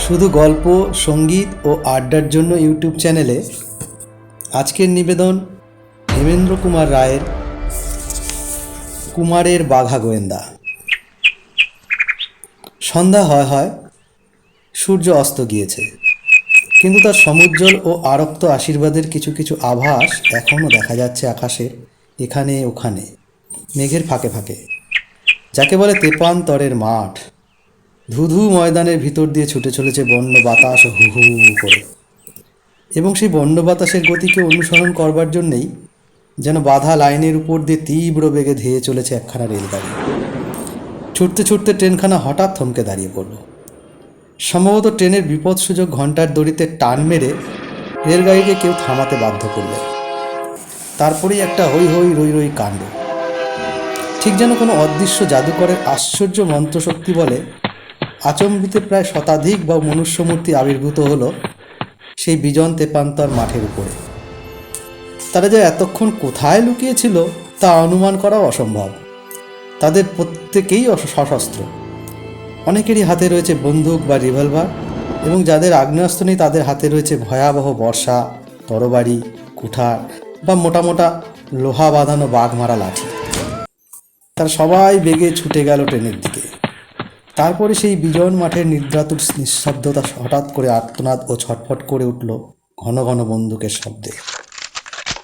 শুধু গল্প, সঙ্গীত ও আড্ডার জন্য ইউটিউব চ্যানেলে আজকের নিবেদন হেমেন্দ্র কুমার রায়ের কুমারের বাঘা গোয়েন্দা। সন্ধ্যা হয় সূর্য অস্ত গিয়েছে, কিন্তু তার সমুজ্জ্বল ও আরক্ত আশীর্বাদের কিছু কিছু আভাস এখনও দেখা যাচ্ছে আকাশের এখানে ওখানে, মেঘের ফাঁকে ফাঁকে। যাকে বলে তেপান্তরের মাঠ, ধুধু ময়দানের ভিতর দিয়ে ছুটে চলেছে বন্য বাতাস হু হু করে, এবং সেই বন্য বাতাসের গতিকে অনুসরণ করবার জন্যেই যেন বাঁধা লাইনের উপর দিয়ে তীব্র বেগে ধেয়ে চলেছে একখানা রেলগাড়ি। ছুটতে ছুটতে ট্রেনখানা হঠাৎ থমকে দাঁড়িয়ে পড়ল। সম্ভবত ট্রেনের বিপদসূচক ঘণ্টার দড়িতে টান মেরে রেলগাড়িকে কেউ থামাতে বাধ্য করলে। তারপরেই একটা হৈ হৈ রই রই কাণ্ড। ঠিক যেন কোনো অদৃশ্য জাদুকরের আশ্চর্য মন্ত্রশক্তি বলে আচম্বিতে প্রায় শতাধিক বা মনুষ্যমূর্তি আবির্ভূত হলো সেই বিজন তেপান্তর মাঠের উপরে। তারা যে এতক্ষণ কোথায় লুকিয়েছিল তা অনুমান করাও অসম্ভব। তাদের প্রত্যেকেই সশস্ত্র, অনেকেরই হাতে রয়েছে বন্দুক বা রিভলভার, এবং যাদের আগ্নেয়াস্ত্র নেই তাদের হাতে রয়েছে ভয়াবহ বর্ষা, তরবারি, কুঠার বা মোটা মোটা লোহা বাঁধানো বাঘ মারা লাঠি। তারা সবাই বেগে ছুটে গেল ট্রেনের দিকে। তারপরে সেই বিজন মাঠের নিদ্রাতুর নিঃশব্দতা হঠাৎ করে আর্তনাদ ও ছটফট করে উঠল ঘন ঘন বন্দুকের শব্দে,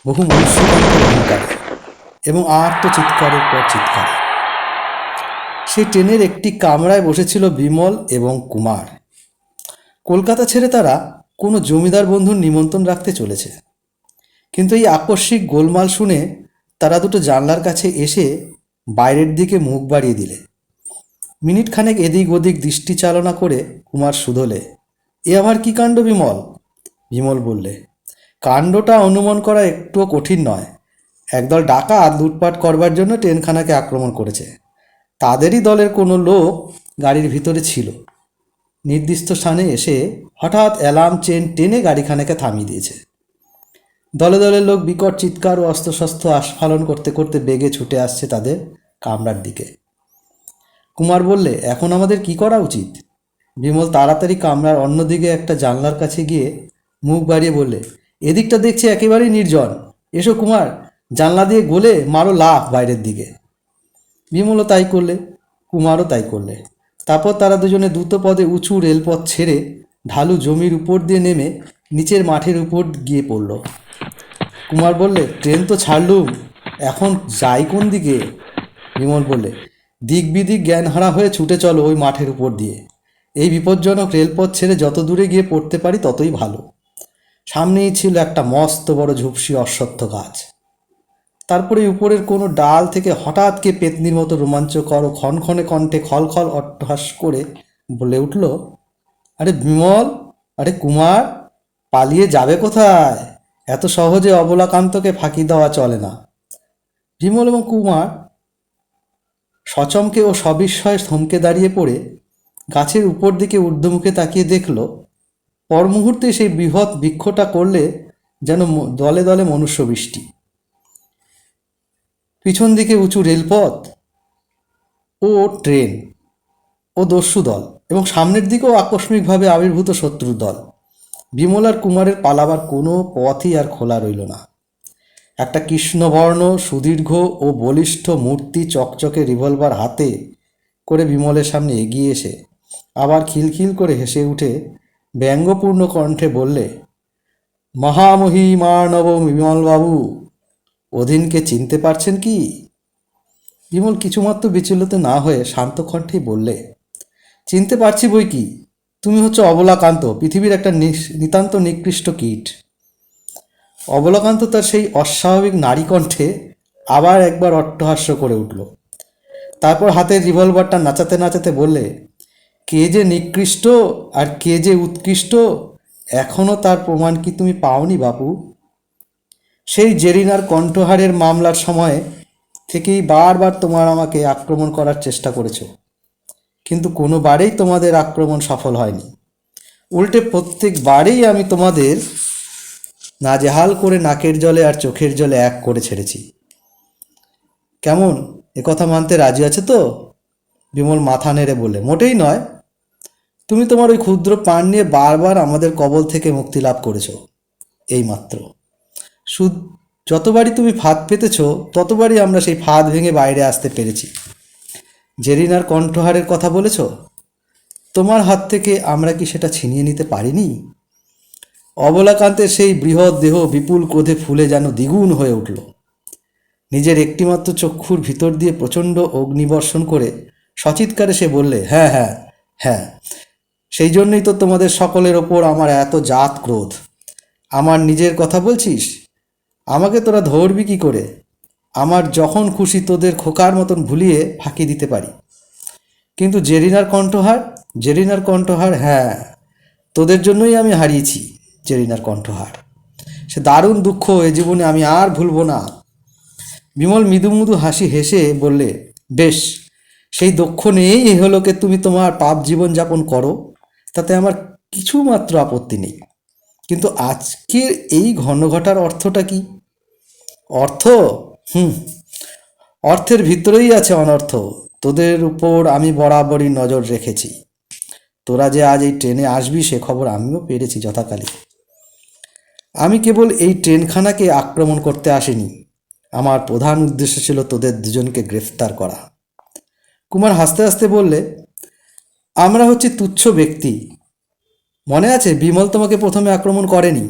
বহু মনুষ্যকণ্ঠের হুঙ্কারে এবং আর্ত চিৎকারের পর চিৎকারে। সেই ট্রেনের একটি কামরায় বসেছিল বিমল এবং কুমার। কলকাতা ছেড়ে তারা কোনো জমিদার বন্ধুর নিমন্ত্রণ রাখতে চলেছে, কিন্তু এই আকস্মিক গোলমাল শুনে তারা দুটো জানলার কাছে এসে বাইরের দিকে মুখ বাড়িয়ে দিলে। মিনিট খানেক এদিক ওদিক দৃষ্টি চালনা করে কুমার শুধলে, এ আমার কি কাণ্ড বিমল? বিমল বললে, কাণ্ডটা অনুমান করা একটুও কঠিন নয়। একদল ডাকাত লুটপাট করবার জন্য ট্রেনখানাকে আক্রমণ করেছে। তাদেরই দলের কোনো লোক গাড়ির ভিতরে ছিল। নির্দিষ্ট স্থানে এসে হঠাৎ অ্যালার্ম চেন টেনে গাড়িখানাকে থামিয়ে দিয়েছে। দলে দলে লোক বিকট চিৎকার ও অস্ত্রশস্ত্র আস্ফালন করতে করতে বেগে ছুটে আসছে তাদের কামরার দিকে। কুমার বললে, এখন আমাদের কি করা উচিত? বিমল তাড়াতাড়ি কামরার অন্যদিকে একটা জানলার কাছে গিয়ে মুখ বাড়িয়ে বললে, এদিকটা দেখছি একেবারেই নির্জন। এসো কুমার, জানলা দিয়ে গোলে মারো লাফ বাইরের দিকে। বিমলও তাই করলে, কুমারও তাই করলে। তারপর তারা দুজনে দ্রুত পদে উঁচু রেলপথ ছেড়ে ঢালু জমির উপর দিয়ে নেমে নিচের মাঠের উপর গিয়ে পড়ল। কুমার বললে, ট্রেন তো ছাড়লুম, এখন যাই কোন দিকে? বিমল বললে, দিক বিদিক জ্ঞানহারা হয়ে ছুটে চলো ওই মাঠের উপর দিয়ে। এই বিপজ্জনক রেলপথ ছেড়ে যত দূরে গিয়ে পড়তে পারি ততই ভালো। সামনেই ছিল একটা মস্ত বড় ঝুপসি অশ্বত্থ গাছ। তারপরে উপরের কোনো ডাল থেকে হঠাৎ কে পেতনির মতো রোমাঞ্চকর ও ক্ষণক্ষণে কণ্ঠে খলখল অট্টহাস করে বলে উঠল, আরে বিমল, আরে কুমার, পালিয়ে যাবে কোথায়? এত সহজে অবলাকান্তকে ফাঁকি দেওয়া চলে না। বিমল এবং কুমার সচমকে ও সবিস্ময়ে থমকে দাঁড়িয়ে পড়ে গাছের উপর দিকে ঊর্ধ্বমুখে তাকিয়ে দেখল, পর মুহূর্তে সেই বৃহৎ বৃক্ষটা করলে যেন দলে দলে মনুষ্য বৃষ্টি। পিছন দিকে উঁচু রেলপথ ও ট্রেন ও দস্যু দল, এবং সামনের দিকেও আকস্মিকভাবে আবির্ভূত শত্রুর দল। বিমল আর কুমারের পালাবার কোনো পথই আর খোলা রইল না। একটা কৃষ্ণবর্ণ সুদীর্ঘ ও বলিষ্ঠ মূর্তি চকচকে রিভলভার হাতে করে বিমলের সামনে এগিয়ে এসে আবার খিলখিল করে হেসে উঠে ব্যঙ্গপূর্ণ কণ্ঠে বললে, মহামহিমানব বিমলবাবু, অধীনকে চিনতে পারছেন কি? বিমল কিছুমাত্র বিচলিত না হয়ে শান্ত কণ্ঠেই বললে, চিনতে পারছি বই কি, তুমি হচ্ছে অবলাকান্ত, পৃথিবীর একটা নিতান্ত নিকৃষ্ট কীট। অবলাকান্ত তার সেই অস্বাভাবিক নারী কণ্ঠে আবার একবার অট্টহাস্য করে উঠল। তারপর হাতের রিভলভারটা নাচাতে নাচাতে বললে, কে যে নিকৃষ্ট আর কে যে উৎকৃষ্ট এখনও তার প্রমাণ কি তুমি পাওনি বাপু? সেই জেরিনার কণ্ঠহারের মামলার সময় থেকেই বারবার তোমার আমাকে আক্রমণ করার চেষ্টা করেছ, কিন্তু কোনোবারেই তোমাদের আক্রমণ সফল হয়নি। উল্টে প্রত্যেকবারেই আমি তোমাদের নাজেহাল করে নাকের জলে আর চোখের জলে এক করে ছেড়েছি। কেমন, একথা মানতে রাজি আছে তো? বিমল মাথা নেড়ে বলে, মোটেই নয়। তুমি তোমার ওই ক্ষুদ্র প্রাণ নিয়ে বারবার আমাদের কবল থেকে মুক্তি লাভ করেছ। এইমাত্র যতবারই তুমি ফাঁদ পেতেছ, ততবারই আমরা সেই ফাঁদ ভেঙে বাইরে আসতে পেরেছি। জেরিনার কণ্ঠহারের কথা বলেছ, তোমার হাত থেকে আমরা কি সেটা ছিনিয়ে নিতে পারিনি? অবলাকান্তের সেই বৃহৎ দেহ বিপুল ক্রোধে ফুলে যেন দ্বিগুণ হয়ে উঠল। নিজের একটিমাত্র চক্ষুর ভিতর দিয়ে প্রচণ্ড অগ্নিবর্ষণ করে সচিৎকারে সে বললে, হ্যাঁ হ্যাঁ হ্যাঁ, সেই জন্যই তো তোমাদের সকলের ওপর আমার এত জাত ক্রোধ। আমার নিজের কথা বলছিস? আমাকে তোরা ধরবি কি করে? আমার যখন খুশি তোদের খোকার মতন ভুলিয়ে ফাঁকি দিতে পারি। কিন্তু জেরিনার কণ্ঠহার, হ্যাঁ, তোদের জন্যই আমি হারিয়েছি জেরিনার কণ্ঠহার। সে দারুণ দুঃখ এ জীবনে আমি আর ভুলব না। বিমল মৃদু মৃদু হাসি হেসে বললে, বেশ, সেই দক্ষ নিয়েই এহলোকে তুমি তোমার পাপ জীবন যাপন করো, তাতে আমার কিছুমাত্র আপত্তি নেই। কিন্তু আজকের এই ঘনঘটার অর্থটা কি? অর্থ? অর্থের ভিতরেই আছে অনর্থ। তোদের উপর আমি বরাবরই নজর রেখেছি। তোরা যে আজ এই ট্রেনে আসবি সে খবর আমিও পেরেছি যথাকালে। আমি কেবল এই ট্রেনখানাকে আক্রমণ করতে আসিনি। আমার প্রধান উদ্দেশ্য ছিল তোদের দুজনকে গ্রেফতার করা। কুমার হাসতে হাসতে বললে, আমরা হচ্ছি তুচ্ছ ব্যক্তি। মনে আছে বিমল তোমাকে প্রথমে আক্রমণ করেনি।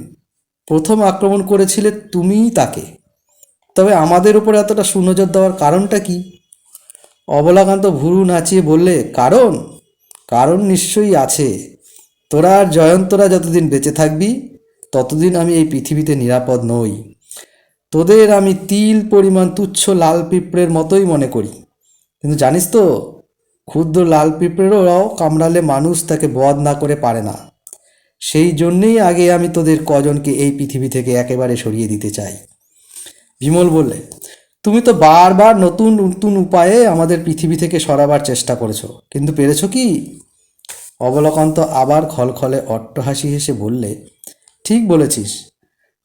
প্রথম আক্রমণ করেছিলে তুমিই তাকে। তবে আমাদের উপর এতটা সুনজর দেওয়ার কারণটা কি? অবলাকান্ত ভুরু নাচিয়ে বললে, কারণ কারণ নিশ্চয়ই আছে। তোরা আর জয়ন্তরা যতদিন বেঁচে থাকবি ততদিন আমি এই পৃথিবীতে নিরাপদ নই। তোদের আমি তিল পরিমাণ তুচ্ছ লাল পিঁপড়ের মতোই মনে করি। কিন্তু জানিস তো, ক্ষুদ্র লাল পিঁপড়েরও কামড়ালে মানুষ তাকে বধ না করে পারে না। সেই জন্যেই আগে আমি তোদের কজনকে এই পৃথিবী থেকে একেবারে সরিয়ে দিতে চাই। বিমল বললে, তুমি তো বারবার নতুন নতুন উপায়ে আমাদের পৃথিবী থেকে সরাবার চেষ্টা করেছো, কিন্তু পেরেছো কি? অবলাকান্ত আবার খলখলে অট্টহাসি হেসে বললে, ঠিক বলেছিস,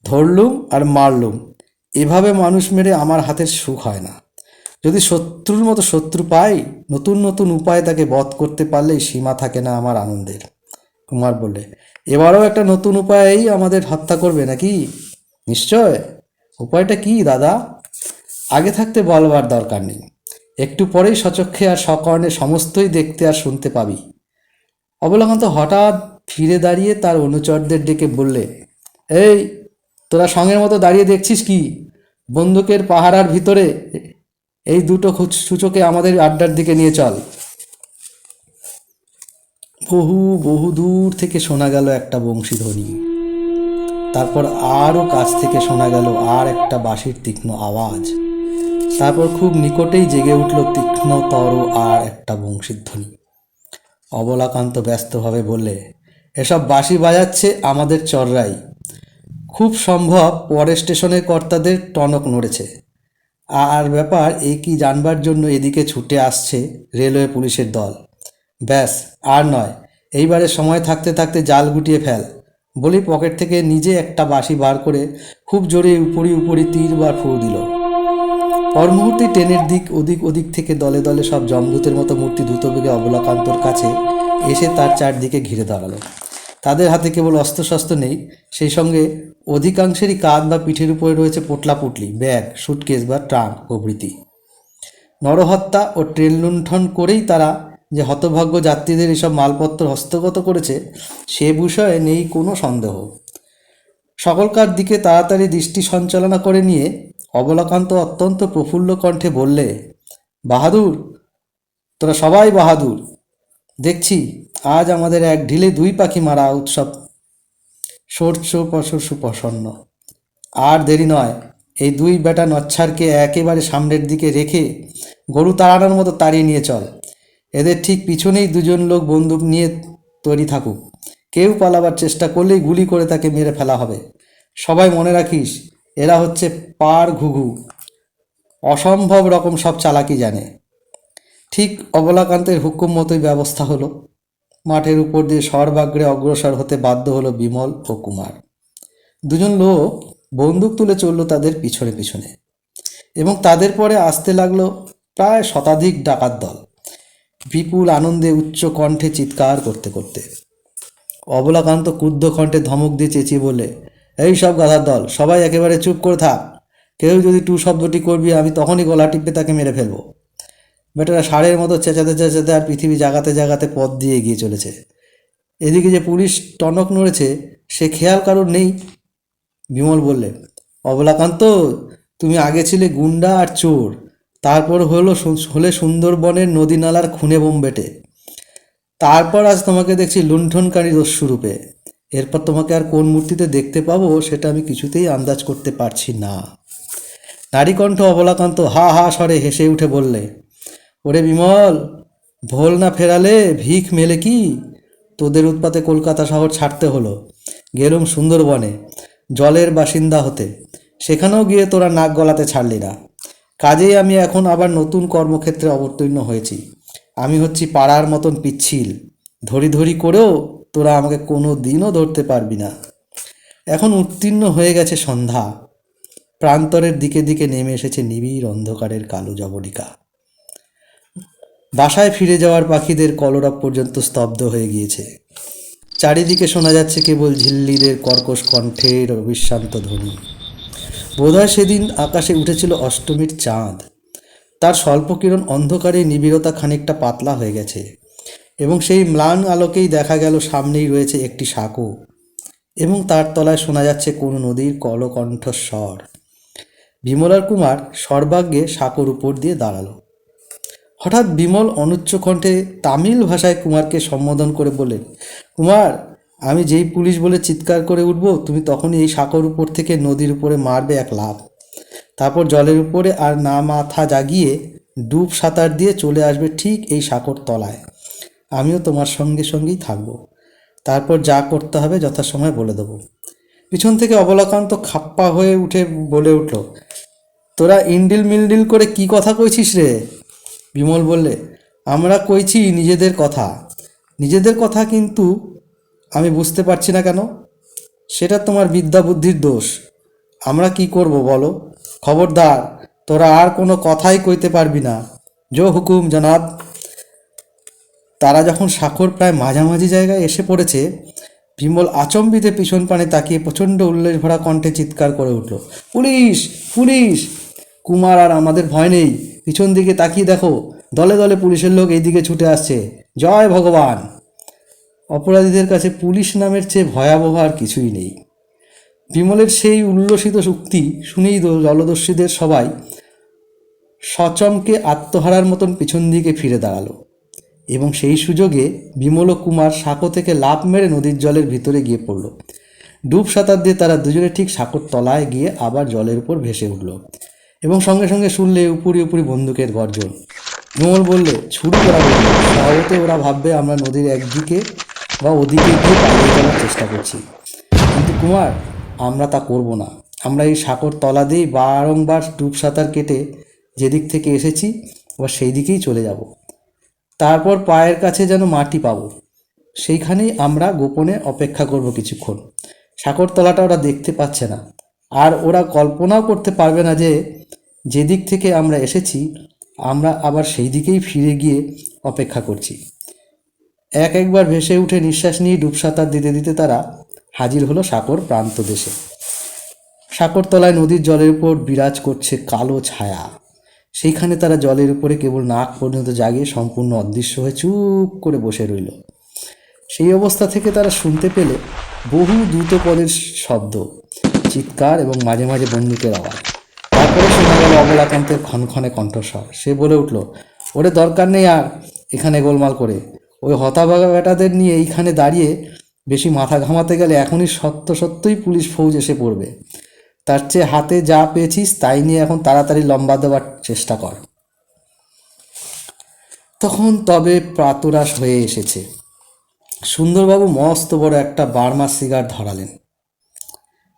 ধরলুম আর মারলুম, এভাবে মানুষ মেরে আমার হাতের সুখ হয় না। যদি শত্রুর মতো শত্রু পাই, নতুন নতুন উপায়ে তাকে বধ করতে পারলেই সীমা থাকে না আমার আনন্দের। কুমার বললে, এবারও একটা নতুন উপায়েই আমাদের হত্যা করবে নাকি? নিশ্চয়। উপায়টা কি দাদা? আগে থাকতে বলবার দরকার নেই, একটু পরেই সচক্ষে আর সকর্ণে সমস্তই দেখতে আর শুনতে পাবি। অবলাকান্ত হঠাৎ ফিরে দাঁড়িয়ে তার অনুচরদের ডেকে বললে, এই, তোরা সঙ্গের মতো দাঁড়িয়ে দেখছিস কি? বন্দুকের পাহারার ভিতরে এই দুটো সূচকে আমাদের আড্ডার দিকে নিয়ে চল। বহু বহু দূর থেকে শোনা গেল একটা বংশীধ্বনি। তারপর আরও কাছ থেকে শোনা গেল আর একটা বাঁশির তীক্ষ্ণ আওয়াজ। তারপর খুব নিকটেই জেগে উঠল তীক্ষ্ণতর আর একটা বংশীধ্বনি। অবলাকান্ত ব্যস্তভাবে বললে, এসব বাঁশি বাজাচ্ছে আমাদের চররাই। খুব সম্ভব পরের স্টেশনের কর্তাদের টনক নড়েছে। আর ব্যাপার এই কি জানবার জন্য এদিকে ছুটে আসছে রেলওয়ে পুলিশের দল। ব্যাস, আর নয়, এইবারে সময় থাকতে থাকতে জাল গুটিয়ে ফেল। বলি পকেট থেকে নিজে একটা বাঁশি বার করে খুব জোরে উপরি উপরি 3 বার ফুঁ দিল। পর মুহূর্তে ট্রেনের ওদিক থেকে দলে দলে সব যমদূতের মতো মূর্তি দ্রুতবেগে অবলাকান্তর কাছে এসে তার চারদিকে ঘিরে দাঁড়ালো। তাদের হাতে কেবল অস্ত্রশস্ত্র নেই, সেই সঙ্গে অধিকাংশেরই কাঁধ বা পিঠের উপরে রয়েছে পোটলাপুটলি, ব্যাগ, সুটকেস বা ট্রাঙ্ক প্রভৃতি। নরহত্যা ও ট্রেন লুণ্ঠন করেই তারা যে হতভাগ্য যাত্রীদের এসব মালপত্র হস্তগত করেছে সে বিষয়ে নেই কোনো সন্দেহ। সকলকার দিকে তাড়াতাড়ি দৃষ্টি সঞ্চালনা করে নিয়ে অবলাকান্ত অত্যন্ত প্রফুল্ল কণ্ঠে বললে, বাহাদুর, তোরা সবাই বাহাদুর। দেখছি আজ আমাদের এক ঢিলে 2 পাখি মারা উৎসব সুপ্রসন্ন। আর দেরি নয়, এই 2 বেটা নচ্ছারকে একেবারে সামনের দিকে রেখে গরু তাড়ানোর মতো তাড়িয়ে নিয়ে চল। এদের ঠিক পিছনেই 2জন লোক বন্দুক নিয়ে তৈরি থাকুক। কেউ পালাবার চেষ্টা করলেই গুলি করে তাকে মেরে ফেলা হবে। সবাই মনে রাখিস, এরা হচ্ছে পার ঘুঘু, অসম্ভব রকম সব চালাকি জানে। ঠিক অবলাকান্তের হুকুম মতোই ব্যবস্থা হলো। মাঠের উপর দিয়ে সর্বাগ্রে অগ্রসর হতে বাধ্য হলো বিমল ও কুমার। 2জন লোক বন্দুক তুলে চলল তাদের পিছনে পিছনে, এবং তাদের পরে আসতে লাগলো প্রায় শতাধিক ডাকাত দল। বিপুল আনন্দে উচ্চ কণ্ঠে চিৎকার করতে করতে। অবলাকান্ত ক্রুদ্ধ কণ্ঠে ধমক দিয়ে চেঁচিয়ে বলে, এই সব গাধার দল, সবাই একেবারে চুপ করে থাক। কেউ যদি টু শব্দটি করবি আমি তখনই গলা টিপে তাকে মেরে ফেলবো। বেটারা ষাঁড়ের মতো চেঁচাতে চেঁচাতে আর পৃথিবী জাগাতে জাগাতে পথ দিয়ে এগিয়ে চলেছে। এদিকে যে পুলিশ টনক নড়েছে সে খেয়াল কারোর নেই। বিমল বললে, অবলাকান্ত, তুমি আগে ছিলে গুন্ডা আর চোর, তারপর হলে সুন্দরবনের নদী নালার খুনে বোম বেটে, তারপর আজ তোমাকে দেখছি লুণ্ঠনকারী দস্যুরূপে। এরপর তোমাকে আর কোন মূর্তিতে দেখতে পাবো সেটা আমি কিছুতেই আন্দাজ করতে পারছি না। নারীকণ্ঠ অবলাকান্ত হা হা স্বরে হেসে উঠে বললে, ওরে বিমল, ভোল না ফেরালে ভিখ মেলে কি? তোদের উৎপাতে কলকাতা শহর ছাড়তে হলো, গেলুম সুন্দরবনে জলের বাসিন্দা হতে। সেখানেও গিয়ে তোরা নাক গলাতে ছাড়লি না। কাজেই আমি এখন আবার নতুন কর্মক্ষেত্রে অবতীর্ণ হয়েছি। আমি হচ্ছি পাড়ার মতন পিচ্ছিল, ধরি ধরি করেও তোরা আমাকে কোনো দিনও ধরতে পারবি না। এখন উত্তীর্ণ হয়ে গেছে সন্ধ্যা, প্রান্তরের দিকে দিকে নেমে এসেছে নিবিড় অন্ধকারের কালো জবনিকা। বাসায় ফিরে যাওয়ার পাখিদের কলরব পর্যন্ত স্তব্ধ হয়ে গিয়েছে। চারিদিকে শোনা যাচ্ছে কেবল ঝিল্লিদের কর্কশ কণ্ঠের অবিশ্রান্ত ধ্বনি। বোধহয় সেদিন আকাশে উঠেছিল অষ্টমীর চাঁদ। তার স্বল্প কিরণ অন্ধকারে নিবিড়তা খানিকটা পাতলা হয়ে গেছে, এবং সেই ম্লান আলোকেই দেখা গেল সামনেই রয়েছে একটি সাঁকো, এবং তার তলায় শোনা যাচ্ছে কোনো নদীর কলকণ্ঠস্বর। বিমলার কুমার সর্বাগ্যে সাঁকোর উপর দিয়ে দাঁড়ালো। হঠাৎ বিমল অনুচ্চ কণ্ঠে তামিল ভাষায় কুমারকে সম্বোধন করে বলে, কুমার, আমি যেই পুলিশ বলে চিৎকার করে উঠব তুমি তখনই এই সাঁকোর উপর থেকে নদীর উপরে মারবে এক লাফ। তারপর জলের উপরে আর না মাথা জাগিয়ে ডুব সাঁতার দিয়ে চলে আসবে ঠিক এই সাঁকোর তলায়। আমিও তোমার সঙ্গে সঙ্গেই থাকব। তারপর যা করতে হবে যথাসময়ে বলে দেবো। পিছন থেকে অবলাকান্ত খাপ্পা হয়ে উঠে বলে উঠল, তোরা ইন্ডিল মিলডিল করে কি কথা কইছিস রে? বিমল বললে, আমরা কইছি নিজেদের কথা। নিজেদের কথা কিন্তু আমি বুঝতে পারছি না কেন? সেটা তোমার বিদ্যা বুদ্ধির দোষ। আমরা কি করব বলো? খবরদার, তোরা আর কোনো কথাই কইতে পারবি না। জো হুকুম জনাব। তারা যখন সাঁকোর প্রায় মাঝামাঝি জায়গায় এসে পড়েছে, বিমল আচম্বিতে পিছন পানে তাকিয়ে প্রচণ্ড উল্লেস ভরা কণ্ঠে চিৎকার করে উঠল, পুলিশ, পুলিশ! কুমার আর আমাদের ভয় নেই, পিছন দিকে তাকিয়ে দেখো, দলে দলে পুলিশের লোক এইদিকে ছুটে আসছে। জয় ভগবান! অপরাধীদের কাছে পুলিশ নামের চেয়ে ভয়াবহ আর কিছুই নেই। বিমলের সেই উল্লসিত উক্তি শুনেই জলদস্যুদের সবাই সচমকে আত্মহারার মতন পিছন দিকে ফিরে দাঁড়ালো, এবং সেই সুযোগে বিমল ও কুমার সাঁকো থেকে লাফ মেরে নদীর জলের ভিতরে গিয়ে পড়ল। ডুব সাঁতার দিয়ে তারা দুজনে ঠিক সাঁকোর তলায় গিয়ে আবার জলের উপর ভেসে উঠল, এবং সঙ্গে সঙ্গে শুনলে উপরি উপরি বন্দুকের গর্জন। বিমল বললে, ছুরি করা বলল, স্বভাবতে ওরা ভাববে আমরা নদীর একদিকে বা ওদিকে গিয়ে পালিয়ে যাওয়ার চেষ্টা করছি। কিন্তু কুমার, আমরা তা করব না। আমরা এই সাঁকোর তলা দিয়েই বারংবার ডুব সাঁতার কেটে যেদিক থেকে এসেছি আবার সেই দিকেই চলে যাব। তারপর পায়ের কাছে যেন মাটি পাবো, সেইখানেই আমরা গোপনে অপেক্ষা করব কিছুক্ষণ। সাঁকোর তলাটা ওরা দেখতে পাচ্ছে না, আর ওরা কল্পনাও করতে পারবে না যে যেদিক থেকে আমরা এসেছি আমরা আবার সেই দিকেই ফিরে গিয়ে অপেক্ষা করছি। একবার ভেসে উঠে নিঃশ্বাস নিয়ে ডুব সাঁতার দিতে দিতে তারা হাজির হলো সাঁকোর প্রান্ত দেশে। সাঁকোর তলায় নদীর জলের উপর বিরাজ করছে কালো ছায়া। সেইখানে তারা জলের উপরে কেবল নাক পর্যন্ত জাগিয়ে সম্পূর্ণ অদৃশ্য হয়ে চুপ করে বসে রইল। সেই অবস্থা থেকে তারা শুনতে পেলে বহু দ্রুত পদের শব্দ, চিৎকার এবং মাঝে মাঝে বন্দুকের আওয়াজ। তারপরে শোনা গেল অবলাকান্তের ক্ষণক্ষণে কণ্ঠস্বর। সে বলে উঠল, ওরে দরকার নেই আর এখানে গোলমাল করে। ওই হতাভাগা বেটাদের নিয়ে এইখানে দাঁড়িয়ে বেশি মাথা ঘামাতে গেলে এখনই সত্যই পুলিশ ফৌজ এসে পড়বে। তার চেয়ে হাতে যা পেয়েছিস তাই নিয়ে এখন তাড়াতাড়ি লম্বা দেওয়ার চেষ্টা কর। তখন তবে প্রাতরাশ হয়ে এসেছে। সুন্দরবাবু মস্ত বড় একটা বার্মা সিগার ধরালেন।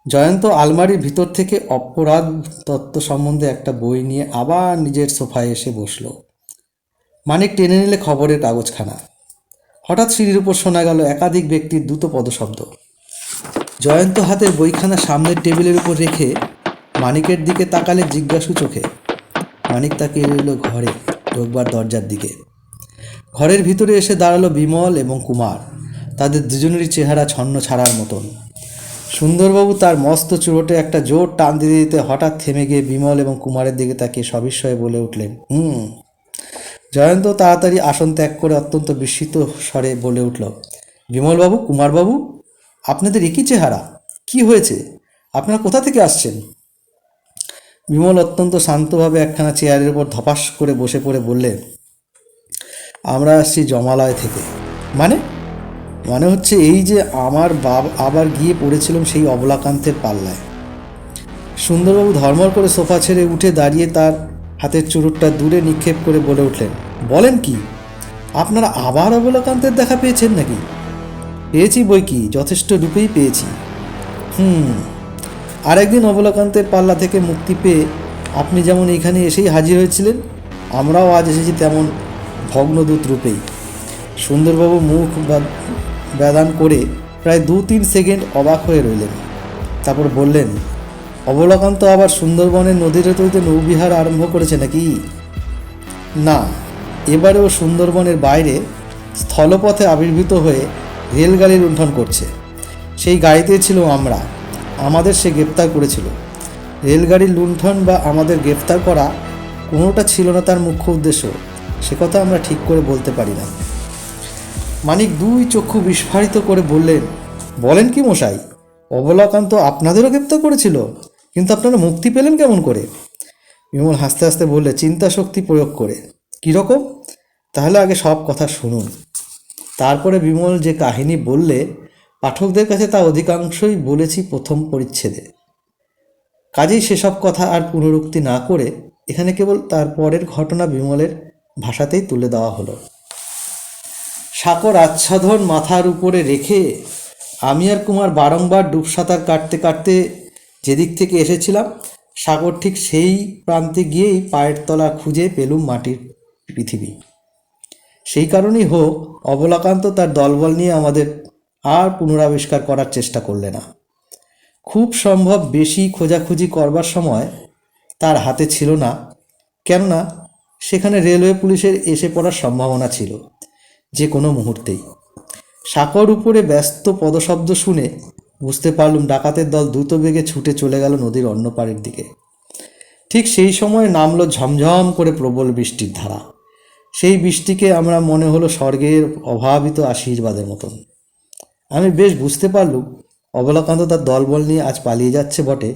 জয়ন্ত আলমারির ভিতর থেকে অপরাধ তত্ত্ব সম্বন্ধে একটা বই নিয়ে আবার নিজের সোফায় এসে বসল। মানিক টেনে নিলে খবরের কাগজখানা। হঠাৎ সিঁড়ির উপর শোনা গেল একাধিক ব্যক্তির দ্রুত পদশব্দ। জয়ন্ত হাতের বইখানা সামনের টেবিলের উপর রেখে মানিকের দিকে তাকালে জিজ্ঞাসু চোখে। মানিক তাকিয়ে রইল ঘরে ঢোকবার দরজার দিকে। ঘরের ভিতরে এসে দাঁড়ালো বিমল এবং কুমার। তাদের দুজনেরই চেহারা ছন্ন ছাড়ার মতন। সুন্দরবাবু তার মস্ত চুরোটে একটা জোর টান দিতে দিতে হঠাৎ থেমে গিয়ে বিমল এবং কুমারের দিকে তাকিয়ে সবিস্ময়ে বলে উঠলেন, জয়ন্ত তাড়াতাড়ি আসন ত্যাগ করে অত্যন্ত বিস্মিত স্বরে বলে উঠল, বিমলবাবু, কুমারবাবু, আপনাদের একই চেহারা, কি হয়েছে? আপনারা কোথা থেকে আসছেন? বিমল অত্যন্ত শান্তভাবে একখানা চেয়ারের উপর ধপাস করে বসে পড়ে বললেন, আমরা আসছি জমালয় থেকে। মানে মানে হচ্ছে এই যে আমার আবার গিয়ে পড়েছিলাম সেই অবলাকান্তের পাল্লায়। সুন্দরবাবু ধর্মর করে সোফা ছেড়ে উঠে দাঁড়িয়ে তার হাতের চুরুটটা দূরে নিক্ষেপ করে বলে উঠলেন, বলেন কি, আপনারা আবার অবলাকান্তের দেখা পেয়েছেন নাকি? পেয়েছি বই কি, যথেষ্ট রূপেই পেয়েছি। আরেকদিন অবলাকান্তের পাল্লা থেকে মুক্তি পেয়ে আপনি যেমন এখানে এসেই হাজির হয়েছিলেন, আমরাও আজ এসেছি তেমন ভগ্নদূত রূপেই। সুন্দরবাবু মুখ ব্যাদান করে প্রায় 2-3 সেকেন্ড অবাক হয়ে রইলেন। তারপর বললেন, অবলাকান্ত আবার সুন্দরবনের নদীর তৈরিতে নৌবিহার আরম্ভ করেছে নাকি? না, এবারেও সুন্দরবনের বাইরে স্থলপথে আবির্ভূত হয়ে রেলগাড়ি লুণ্ঠন করছে। সেই গাড়িতে ছিল আমরা, আমাদের সে গ্রেপ্তার করেছিল। রেলগাড়ির লুণ্ঠন বা আমাদের গ্রেপ্তার করা কোনোটা ছিল না তার মুখ্য উদ্দেশ্য, সে কথা আমরা ঠিক করে বলতে পারি না। মানিক 2 চক্ষু বিস্ফারিত করে বললেন, বলেন কি মশাই, অবলাকান্ত আপনাদেরও গ্রেপ্তার করেছিল? কিন্তু আপনারা মুক্তি পেলেন কেমন করে? বিমল হাসতে হাসতে বললে, চিন্তা শক্তি প্রয়োগ করে। কীরকম? তাহলে আগে সব কথা শুনুন। তারপরে বিমল যে কাহিনী বললে পাঠকদের কাছে তা অধিকাংশই বলেছি প্রথম পরিচ্ছেদে। কাজেই সেসব কথা আর পুনরুক্তি না করে এখানে কেবল তার পরের ঘটনা বিমলের ভাষাতেই তুলে দেওয়া হলো। সাঁকর আচ্ছাদন মাথার উপরে রেখে আমি আর কুমার বারংবার ডুব সাঁতার কাটতে কাটতে যেদিক থেকে এসেছিলাম, সাগর ঠিক সেই প্রান্তে গিয়েই পায়ের তলা খুঁজে পেলুম মাটির পৃথিবী। সেই কারণেই হোক অবলাকান্ত তার দলবল নিয়ে আমাদের আর পুনরাবিষ্কার করার চেষ্টা করলে না। খুব সম্ভব বেশি খোঁজাখুঁজি করবার সময় তার হাতে ছিল না, কেননা সেখানে রেলওয়ে পুলিশের এসে পড়ার সম্ভাবনা ছিল যে কোনো মুহূর্তেই। সাঁকর উপরে ব্যস্ত পদশব্দ শুনে বুঝতে পারলুম ডাকাতের দল দ্রুত বেগে ছুটে চলে গেল নদীর অন্য পাড়ের দিকে। ঠিক সেই সময় নামলো ঝমঝম করে প্রবল বৃষ্টির ধারা। সেই বৃষ্টিকে আমরা মনে হলো স্বর্গের অভাবিত আশীর্বাদের মতন। আমি বেশ বুঝতে পারলুম অবলাকান্ত তার দলবল নিয়ে আজ পালিয়ে যাচ্ছে বটে,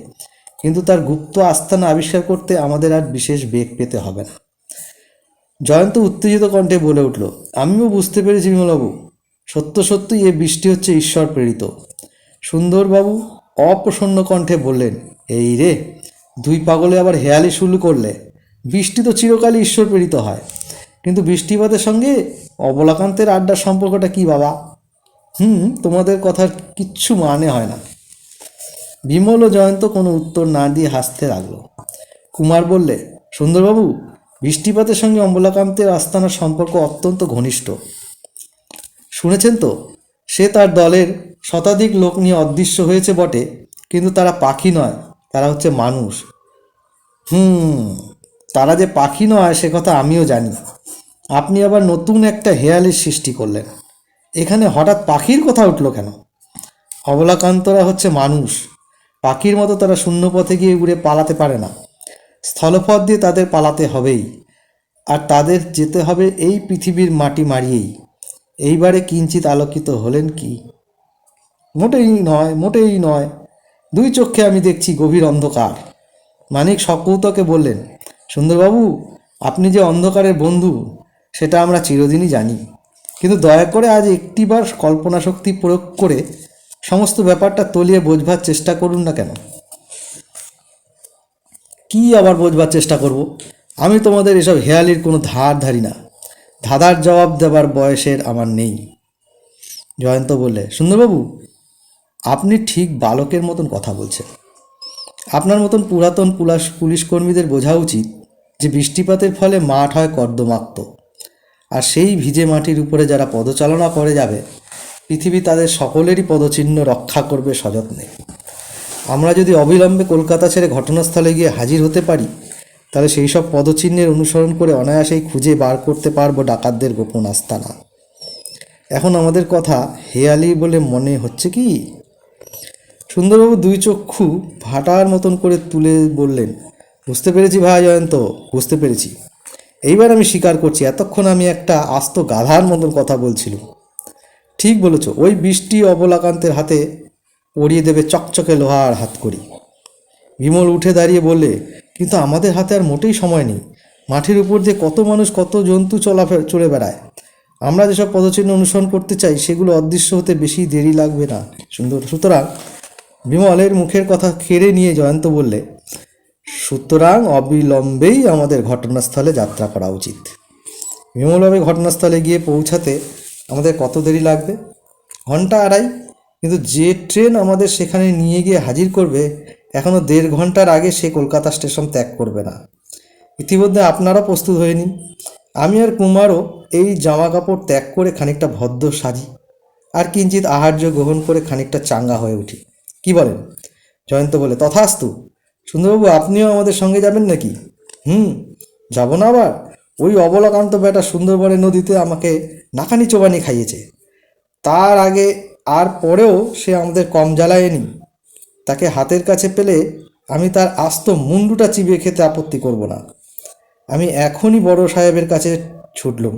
কিন্তু তার গুপ্ত আস্তানা আবিষ্কার করতে আমাদের আর বিশেষ বেগ পেতে হবে না। জয়ন্ত উত্তেজিত কণ্ঠে বলে উঠল, আমিও বুঝতে পেরেছি বিমলবাবু, সত্য সত্যই এ বৃষ্টি হচ্ছে ঈশ্বর প্রেরিত। সুন্দরবাবু অপ্রসন্ন কণ্ঠে বললেন, এই রে, 2 পাগলে আবার হেয়ালি শুরু করলে। বৃষ্টি তো চিরকালই ঈশ্বর প্রেরিত হয়, কিন্তু বৃষ্টিপাতের সঙ্গে অবলাকান্তের আড্ডার সম্পর্কটা কি বাবা? তোমাদের কথার কিচ্ছু মানে হয় না। বিমল ও জয়ন্ত কোনো উত্তর না দিয়ে হাসতে লাগলো। কুমার বললে, সুন্দরবাবু, বৃষ্টিপাতের সঙ্গে অবলাকান্তের আস্তানার সম্পর্ক অত্যন্ত ঘনিষ্ঠ। শুনেছেন তো, সে তার দলের শতাধিক লোক নিয়ে অদৃশ্য হয়েছে বটে, কিন্তু তারা পাখি নয়, তারা হচ্ছে মানুষ। তারা যে পাখি নয় সে কথা আমিও জানি। আপনি আবার নতুন একটা হেয়ালির সৃষ্টি করলেন। এখানে হঠাৎ পাখির কথা উঠল কেন? অবলাকান্তরা হচ্ছে মানুষ, পাখির মতো তারা শূন্যপথে গিয়ে উড়ে পালাতে পারে না। স্থলপথ দিয়ে তাদের পালাতে হবেই, আর তাদের যেতে হবে এই পৃথিবীর মাটি মারিয়েই। এইবারে কিঞ্চিত আলোকিত হলেন কি? মোটেই নয়, মোটেই নয়। 2 চক্ষে আমি দেখছি গভীর অন্ধকার। মানিক সকৌতকে বললেন, সুন্দরবাবু, আপনি যে অন্ধকারের বন্ধু সেটা আমরা চিরদিনই জানি, কিন্তু দয়া করে আজ একটিবার কল্পনা শক্তি প্রয়োগ করে সমস্ত ব্যাপারটা তলিয়ে বোঝবার চেষ্টা করুন না কেন? কি আবার বোঝবার চেষ্টা করব? আমি তোমাদের এসব হেয়ালির কোনো ধারি না। ধাঁধার জবাব দেবার বয়সের আমার নেই। জয়ন্ত বললে, সুন্দরবাবু, আপনি ঠিক বালকের মতন কথা বলছেন। আপনার মতন পুরাতন পুলিশ কর্মীদের বোঝা উচিত যে বৃষ্টিপাতের ফলে মাঠ হয় কর্দমাক্ত, আর সেই ভিজে মাটির উপরে যারা পদচালনা করে যাবে, পৃথিবী তাদের সকলেরই পদচিহ্ন রক্ষা করবে সযত্নে। আমরা যদি অবিলম্বে কলকাতা ছেড়ে ঘটনাস্থলে গিয়ে হাজির হতে পারি, তাহলে সেই সব পদচিহ্নের অনুসরণ করে অনায়াসেই খুঁজে বার করতে পারবো ডাকাতদের গোপন আস্তানা। এখন আমাদের কথা হেয়ালি বলে মনে হচ্ছে কি? সুন্দরবাবু দুই চক্ষু ভাটার মতন করে তুলে বললেন, বুঝতে পেরেছি ভাই জয়ন্ত, বুঝতে পেরেছি। এইবার আমি স্বীকার করছি, এতক্ষণ আমি একটা আস্ত গাধার মতন কথা বলছিলাম। ঠিক বলেছ, ওই বৃষ্টি অবলাকান্তের হাতে পরিয়ে দেবে চকচকে লোহার হাতকড়ি। বিমল উঠে দাঁড়িয়ে বললে, কিন্তু আমাদের হাতে আর মোটেই সময় নেই। মাঠের উপর দিয়ে কত মানুষ, কত জন্তু চলে বেড়ায়। আমরা যেসব পদচিহ্ন অনুসরণ করতে চাই সেগুলো অদৃশ্য হতে বেশি দেরি লাগবে না। সুতরাং বিমলের মুখের কথা কেড়ে নিয়ে জয়ন্ত বললে, সুতরাং অবিলম্বেই আমাদের ঘটনাস্থলে যাত্রা করা উচিত। বিমলভাবে ঘটনাস্থলে গিয়ে পৌঁছাতে আমাদের কত দেরি লাগবে? ঘন্টা আড়াই। কিন্তু যে ট্রেন আমাদের সেখানে নিয়ে গিয়ে হাজির করবে, এখনও 1.5 ঘন্টার আগে সে কলকাতা স্টেশন ত্যাগ করবে না। ইতিমধ্যে আপনারা প্রস্তুত হয়ে নিন। আমি আর কুমারও এই জামা কাপড় ত্যাগ করে খানিকটা ভদ্র সাজি, আর কিঞ্চিত আহার্য গ্রহণ করে খানিকটা চাঙ্গা হয়ে উঠি। কি বলেন? জয়ন্ত বলে, তথাস্তু। সুন্দরবাবু, আপনিও আমাদের সঙ্গে যাবেন নাকি? যাব না আবার? ওই অবলাকান্ত বেটা সুন্দরবনের নদীতে আমাকে নাকানি চোবানি খাইয়েছে। তার আগে আর পরেও সে আমাদের কম জ্বালায়নি। তাকে হাতের কাছে পেলে আমি তার আস্ত মুন্ডুটা চিবিয়ে খেতে আপত্তি করব না। আমি এখনই বড় সাহেবের কাছে ছুটলুম।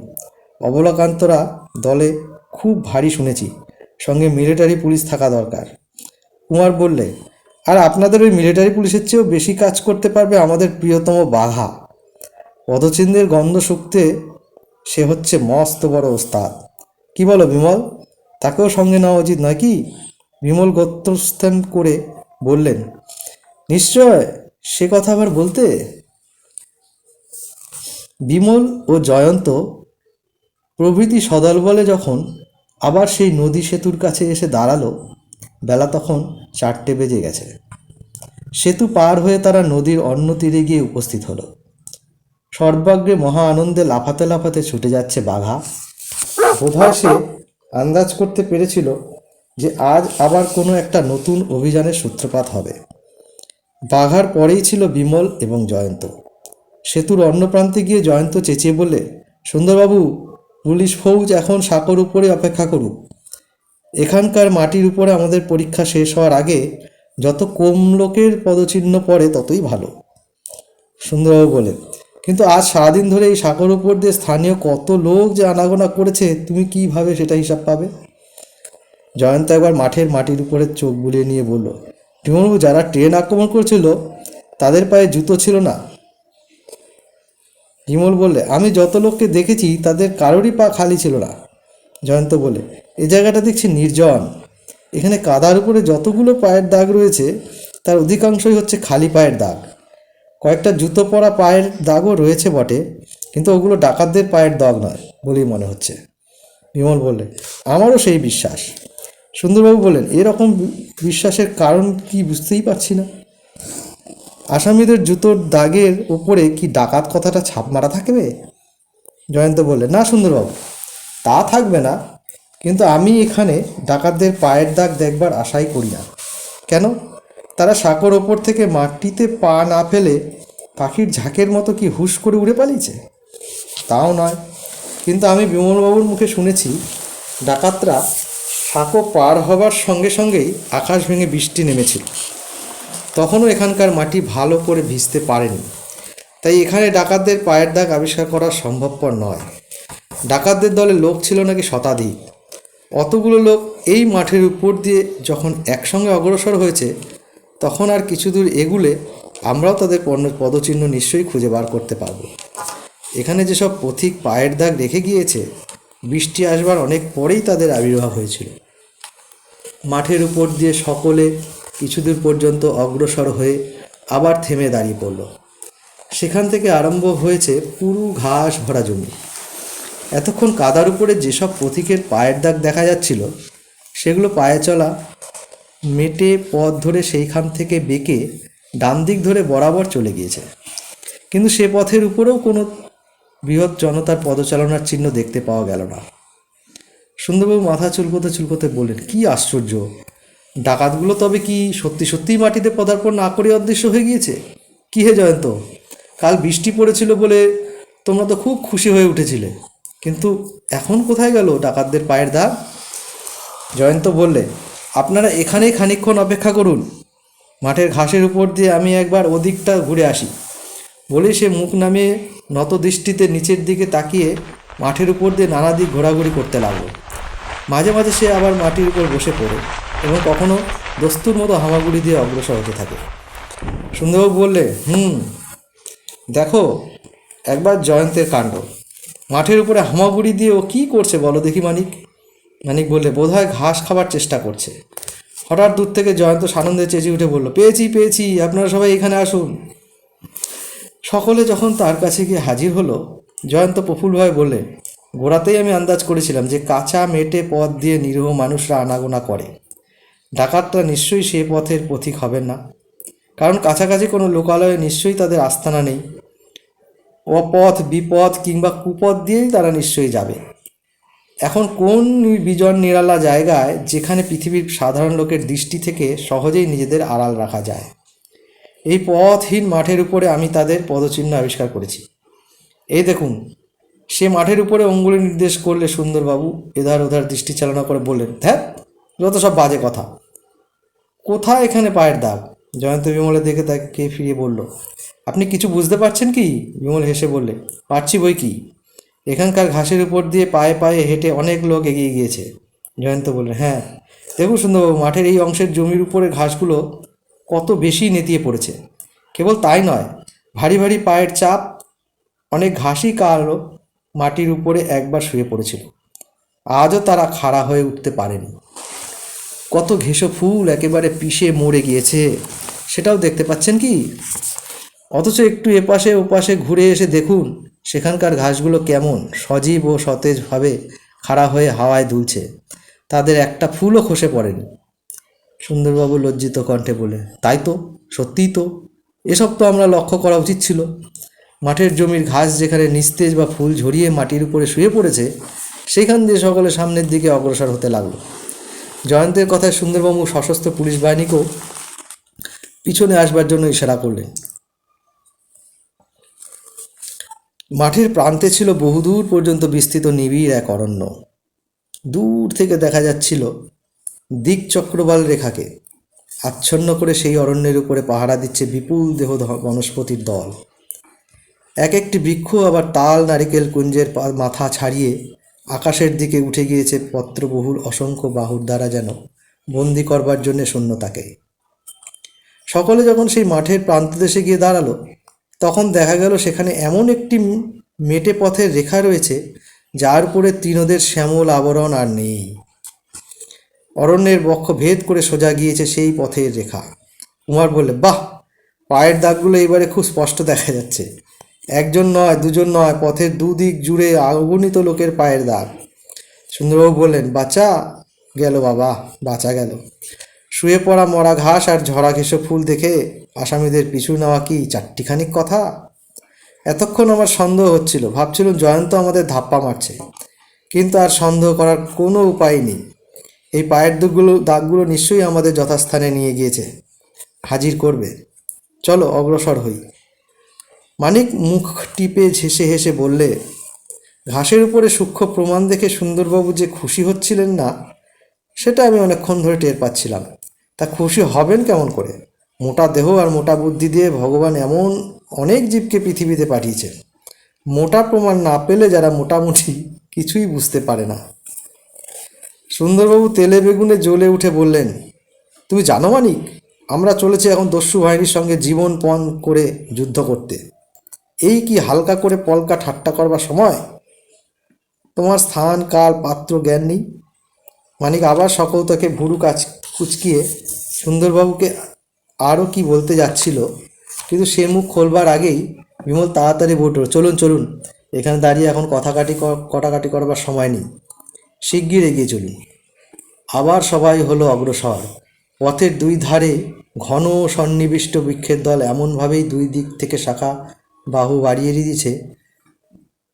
অবলাকান্তরা দলে খুব ভারী শুনেছি, সঙ্গে মিলিটারি পুলিশ থাকা দরকার। কুমার বললে, আর আপনাদের ওই মিলিটারি পুলিশের চেয়েও বেশি কাজ করতে পারবে আমাদের প্রিয়তম বাঘা। পদচিহ্নের গন্ধ শুকতে সে হচ্ছে মস্ত বড় ওস্তাদ। কি বলো বিমল? তাকেও সঙ্গে নেওয়া উচিত নয় কি? বিমল গোত্রস্থান করে বললেন, নিশ্চয়, সে কথা আবার বলতে। বিমল ও জয়ন্ত প্রভৃতি সদলবলে যখন আবার সেই নদী সেতুর কাছে এসে দাঁড়ালো, বেলা তখন 4টে বেজে গেছে। সেতু পার হয়ে তারা নদীর অন্য তীরে গিয়ে উপস্থিত হলো। সর্বাগ্রে মহা আনন্দে লাফাতে লাফাতে ছুটে যাচ্ছে বাঘা। বোধহয় সে আন্দাজ করতে পেরেছিল যে আজ আবার কোনো একটা নতুন অভিযানের সূত্রপাত হবে। বাঘার পরেই ছিল বিমল এবং জয়ন্ত। সেতুর অন্য প্রান্তে গিয়ে জয়ন্ত চেঁচিয়ে বললে, সুন্দরবাবু, পুলিশ ফৌজ এখন সাঁকোর উপরে অপেক্ষা করুক। এখানকার মাটির উপরে আমাদের পরীক্ষা শেষ হওয়ার আগে যত কম লোকের পদচিহ্ন পড়ে ততই ভালো। সুন্দরবাবু বলে, কিন্তু আজ সারাদিন ধরে এই সাঁকোর উপর দিয়ে স্থানীয় কত লোক যে আনাগোনা করেছে, তুমি কীভাবে সেটা হিসাব পাবে? জয়ন্ত একবার মাটির উপরে চোখ বুলিয়ে নিয়ে বলল, বিমলবাবু, যারা ট্রেন আক্রমণ করেছিল তাদের পায়ে জুতো ছিল না। বিমল বললে, আমি যত লোককে দেখেছি তাদের কারোরই পা খালি ছিল না। জয়ন্ত বলে, এ জায়গাটা দেখছি নির্জন। এখানে কাদার উপরে যতগুলো পায়ের দাগ রয়েছে তার অধিকাংশই হচ্ছে খালি পায়ের দাগ। কয়েকটা জুতো পরা পায়ের দাগও রয়েছে বটে, কিন্তু ওগুলো ডাকাতদের পায়ের দাগ নয় বলেই মনে হচ্ছে। বিমল বললে, আমারও সেই বিশ্বাস। সুন্দরবাবু বললেন, এরকম বিশ্বাসের কারণ কি বুঝতেই পারছি না। আসামিদের জুতোর দাগের ওপরে কি ডাকাত কথাটা ছাপ মারা থাকবে? জয়ন্ত বললে, না সুন্দরবাবু, তা থাকবে না, কিন্তু আমি এখানে ডাকাতদের পায়ের দাগ দেখবার আশাই করি না। কেন? তারা সাঁকোর ওপর থেকে মাটিতে পা না ফেলে পাখির ঝাঁকের মতো কি হুশ করে উড়ে পালিয়েছে? তাও নয়, কিন্তু আমি বিমলবাবুর মুখে শুনেছি ডাকাতরা সাঁকো পার হবার সঙ্গে সঙ্গেই আকাশ ভেঙে বৃষ্টি নেমেছিল। তখনও এখানকার মাটি ভালো করে ভিজতে পারেনি, তাই এখানে ডাকাতদের পায়ের দাগ আবিষ্কার করা সম্ভবপর নয়। ডাকাতদের দলে লোক ছিল নাকি শতাধিক। অতগুলো লোক এই মাঠের উপর দিয়ে যখন একসঙ্গে অগ্রসর হয়েছে, তখন আর কিছু দূর এগুলে আমরাও তাদের পদচিহ্ন নিশ্চয়ই খুঁজে বার করতে পারব। এখানে যেসব পথিক পায়ের দাগ রেখে গিয়েছে, বৃষ্টি আসবার অনেক পরেই তাদের আবির্ভাব হয়েছিল। মাঠের উপর দিয়ে সকলে কিছু দূর পর্যন্ত অগ্রসর হয়ে আবার থেমে দাঁড়িয়ে পড়ল। সেখান থেকে আরম্ভ হয়েছে পুরু ঘাস ভরা জমি। এতক্ষণ কাদার উপরে যেসব পথিকের পায়ের দাগ দেখা যাচ্ছিল, সেগুলো পায়ে চলা মেটে পথ ধরে সেইখান থেকে বেঁকে ডান দিক ধরে বরাবর চলে গিয়েছে। কিন্তু সে পথের উপরেও কোনো বৃহৎ জনতার পদচালনার চিহ্ন দেখতে পাওয়া গেল না। সুন্দরবাবু মাথা চুলকোতে চুলকোতে বললেন, কি আশ্চর্য! ডাকাতগুলো তবে কি সত্যি সত্যিই মাটিতে পদার্পণ না করে অদৃশ্য হয়ে গিয়েছে? কি হে জয়ন্ত, কাল বৃষ্টি পড়েছিল বলে তোমরা তো খুব খুশি হয়ে উঠেছিলে, কিন্তু এখন কোথায় গেল ডাকাতদের পায়ের দাগ? জয়ন্ত বললে, আপনারা এখানেই খানিকক্ষণ অপেক্ষা করুন, মাঠের ঘাসের উপর দিয়ে আমি একবার ওদিকটা ঘুরে আসি। বলেই সে মুখ নামিয়ে নত দৃষ্টিতে নিচের দিকে তাকিয়ে মাঠের উপর দিয়ে নানা দিক ঘোরাঘুরি করতে লাগলো। মাঝে মাঝে সে আবার মাটির উপর বসে পড়ে এবং কখনো দস্তুর মতো হামাগুড়ি দিয়ে অগ্রসর হতে থাকে। সুন্দরবাবু বললে, দেখো একবার জয়ন্তের কাণ্ড। মাঠের উপরে হামাগুড়ি দিয়ে ও কী করছে বলো দেখি মানিক। মানিক বললে, বোধহয় ঘাস খাবার চেষ্টা করছে। হঠাৎ দূর থেকে জয়ন্ত সানন্দে চেঁচিয়ে উঠে বলল, পেয়েছি পেয়েছি, আপনারা সবাই এখানে আসুন। সকলে যখন তার কাছে গিয়ে হাজির হলো, জয়ন্ত প্রফুল্লভাবে বললেন, গোড়াতেই আমি আন্দাজ করেছিলাম যে কাঁচা মেটে পথ দিয়ে নিরীহ মানুষরা আনাগোনা করে। ডাকাতরা নিশ্চয়ই সে পথের পথিক হবেন না, কারণ কাছাকাছি কোনো লোকালয়ে নিশ্চয়ই তাদের আস্তানা নেই। অপথ বিপদ কিংবা কুপথ দিয়েই তারা নিশ্চয়ই যাবে। এখন কোন বিজন নিরালা জায়গায় যেখানে পৃথিবীর সাধারণ লোকের দৃষ্টি থেকে সহজেই নিজেদের আড়াল রাখা যায়? এই পথহীন মাঠের উপরে আমি তাদের পদচিহ্ন আবিষ্কার করেছি। এই দেখুন। সে মাঠের উপরে অঙ্গুলি নির্দেশ করলে সুন্দরবাবু এধার ওধার দৃষ্টি চালনা করে বললেন, ধ্যাৎ, যত সব বাজে কথা। কোথায় এখানে পায়ের দাগ? জয়ন্ত বিমলের দিকে তাকে ফিরিয়ে বলল, আপনি কিছু বুঝতে পারছেন কি? বিমল হেসে বললে, পারছি বই কি। এখানকার ঘাসের উপর দিয়ে পায়ে পায়ে হেঁটে অনেক লোক এগিয়ে গিয়েছে। জয়ন্ত বললেন, হ্যাঁ দেখুন সুন্দরবাবু, মাঠের এই অংশের জমির উপরে ঘাসগুলো কত বেশি নেতিয়ে পড়েছে। কেবল তাই নয়, ভারী ভারী পায়ের চাপ। অনেক ঘাসই কালো মাটির উপরে একবার শুয়ে পড়েছিল, আজও তারা খাড়া হয়ে উঠতে পারেনি। কত ঘেঁষো ফুল একেবারে পিষে মরে গিয়েছে, সেটাও দেখতে পাচ্ছেন কি? অথচ একটু এপাশে ওপাশে ঘুরে এসে দেখুন সেখানকার ঘাসগুলো কেমন সজীব ও সতেজভাবে খাড়া হয়ে হাওয়ায় দুলছে, তাদের একটা ফুলও খসে পড়েনি। সুন্দরবাবু লজ্জিত কণ্ঠে বলে, তাই তো, সত্যিই তো, এসব তো আমরা লক্ষ্য করা উচিত ছিল। মাঠের জমির ঘাস যেখানে নিস্তেজ বা ফুল ঝরিয়ে মাটির উপরে শুয়ে পড়েছে, সেখান দিয়ে সকলে সামনের দিকে অগ্রসর হতে লাগলো। জয়ন্তের কথায় সুন্দরবাবু সশস্ত্র পুলিশ বাহিনীকেও পিছনে আসবার জন্য ইশারা করলেন। মাঠের প্রান্তে ছিল বহুদূর পর্যন্ত বিস্তৃত নিবিড় এক অরণ্য। দূর থেকে দেখা যাচ্ছিল দিক চক্রবাল রেখাকে আচ্ছন্ন করে সেই অরণ্যের উপরে পাহারা দিচ্ছে বিপুল দেহ বনস্পতির দল। এক একটি বৃক্ষ আবার তাল নারিকেল কুঞ্জের মাথা ছাড়িয়ে আকাশের দিকে উঠে গিয়েছে পত্রবহুল অসংখ্য বাহুর দ্বারা, যেন বন্দি করবার জন্যে শূন্যতাকে। সকলে যখন সেই মাঠের প্রান্তদেশে গিয়ে দাঁড়ালো, তখন দেখা গেল সেখানে এমন একটি মেটে পথের রেখা রয়েছে যার উপরে তৃণদের শ্যামল আবরণ আর নেই। অরণ্যের বক্ষ ভেদ করে সোজা গিয়েছে সেই পথের রেখা। কুমার বললে, বাহ, পায়ের দাগগুলো এবারে খুব স্পষ্ট দেখা যাচ্ছে। একজন নয়, দুজন নয়, পথের দুদিক জুড়ে অগণিত লোকের পায়ের দাগ। সুন্দরবাবু বললেন, বাঁচা গেল বাবা, বাঁচা গেল। শুয়ে পড়া মরা ঘাস আর ঝরা ঘেঁষো ফুল দেখে আসামিদের পিছু নেওয়া কি চারটিখানিক কথা? এতক্ষণ আমার সন্দেহ হচ্ছিল, ভাবছিলাম জয়ন্ত আমাদের ধাপ্পা মারছে, কিন্তু আর সন্দেহ করার কোনো উপায় নেই। এই পায়ের দাগগুলো নিশ্চয়ই আমাদের যথাস্থানে নিয়ে গিয়েছে, হাজির করবে। চলো অগ্রসর হই। মানিক মুখ টিপে হেসে হেসে বললে, ঘাসের উপরে সূক্ষ্ম প্রমাণ দেখে সুন্দরবাবু যে খুশি হচ্ছিলেন না, সেটা আমি অনেকক্ষণ ধরে টের পাচ্ছিলাম। তা খুশি হবেন কেমন করে? মোটা দেহ আর মোটা বুদ্ধি দিয়ে ভগবান এমন অনেক জীবকে পৃথিবীতে পাঠিয়েছেন। মোটা প্রমাণ না পেলে যারা মোটামুটি কিছুই বুঝতে পারে না। সুন্দরবাবু তেলে বেগুনে জ্বলে উঠে বললেন, তুমি জানো মানিক, আমরা চলেছি এখন দস্যু বাহিনীর সঙ্গে জীবন পণ করে যুদ্ধ করতে। এই কি হালকা করে পলকা ঠাট্টা করবার সময়? তোমার স্থান কাল পাত্র জ্ঞান নেই। মানিক আবার সকল তাকে ভুরু কুচকিয়ে সুন্দরবাবুকে আরও কি বলতে যাচ্ছিল, কিন্তু সে মুখ খোলবার আগেই বিমল তাড়াতাড়ি বলল, চলুন চলুন, এখানে দাঁড়িয়ে এখন কটাকাটি করবার সময় নেই, শিগগির এগিয়ে চলুন। আবার সবাই হলো অগ্রসর। পথের দুই ধারে ঘন সন্নিবিষ্ট বৃক্ষের দল এমনভাবেই দুই দিক থেকে শাখা বাহু বাড়িয়ে দিয়েছে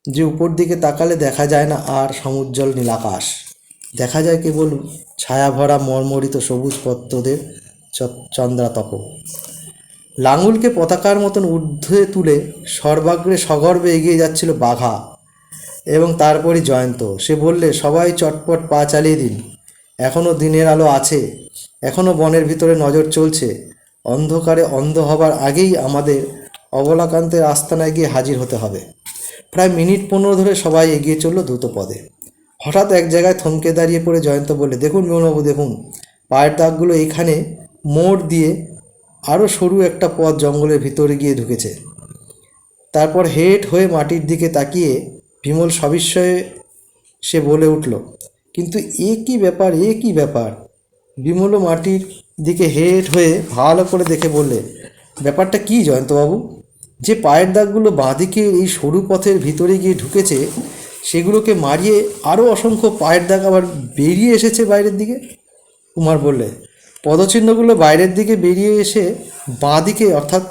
যে উপর দিকে তাকালে দেখা যায় না আর সমুজ্জ্বল নীলাকাশ, দেখা যায় কেবল ছায়া ভরা মর্মরিত সবুজ পত্রদের চন্দ্রাতপ। লাঙুলকে পতাকার মতন ঊর্ধ্বে তুলে সর্বাগ্রে সগর্বে এগিয়ে যাচ্ছিল বাঘা এবং তারপরই জয়ন্ত। সে বললে, সবাই চটপট পা চালিয়ে দিন, এখনও দিনের আলো আছে, এখনও বনের ভিতরে নজর চলছে। অন্ধকারে অন্ধ হবার আগেই আমাদের অবলাকান্তের আস্তানায় গিয়ে হাজির হতে হবে। প্রায় মিনিট 15 ধরে সবাই এগিয়ে চলল দ্রুত পদে। হঠাৎ এক জায়গায় থমকে দাঁড়িয়ে পড়ে জয়ন্ত বললে, দেখুন বিমলবাবু, দেখুন পায়ের দাগগুলো এইখানে মোড় দিয়ে আরও সরু একটা পথ জঙ্গলের ভিতরে গিয়ে ঢুকেছে। তারপর হেঁট হয়ে মাটির দিকে তাকিয়ে বিমল সবিস্ময়ে সে বলে উঠল, কিন্তু এ কী ব্যাপার, এ কী ব্যাপার? বিমলও মাটির দিকে হেঁট হয়ে ভালো করে দেখে বললে, ব্যাপারটা কী জয়ন্তবাবু? যে পায়ের দাগগুলো বাঁদিকে এই সরু পথের ভিতরে গিয়ে ঢুকেছে, সেগুলোকে মারিয়ে আরও অসংখ্য পায়ের দাগ আবার বেরিয়ে এসেছে বাইরের দিকে। কুমার বললে, পদচিহ্নগুলো বাইরের দিকে বেরিয়ে এসে বাঁদিকে, অর্থাৎ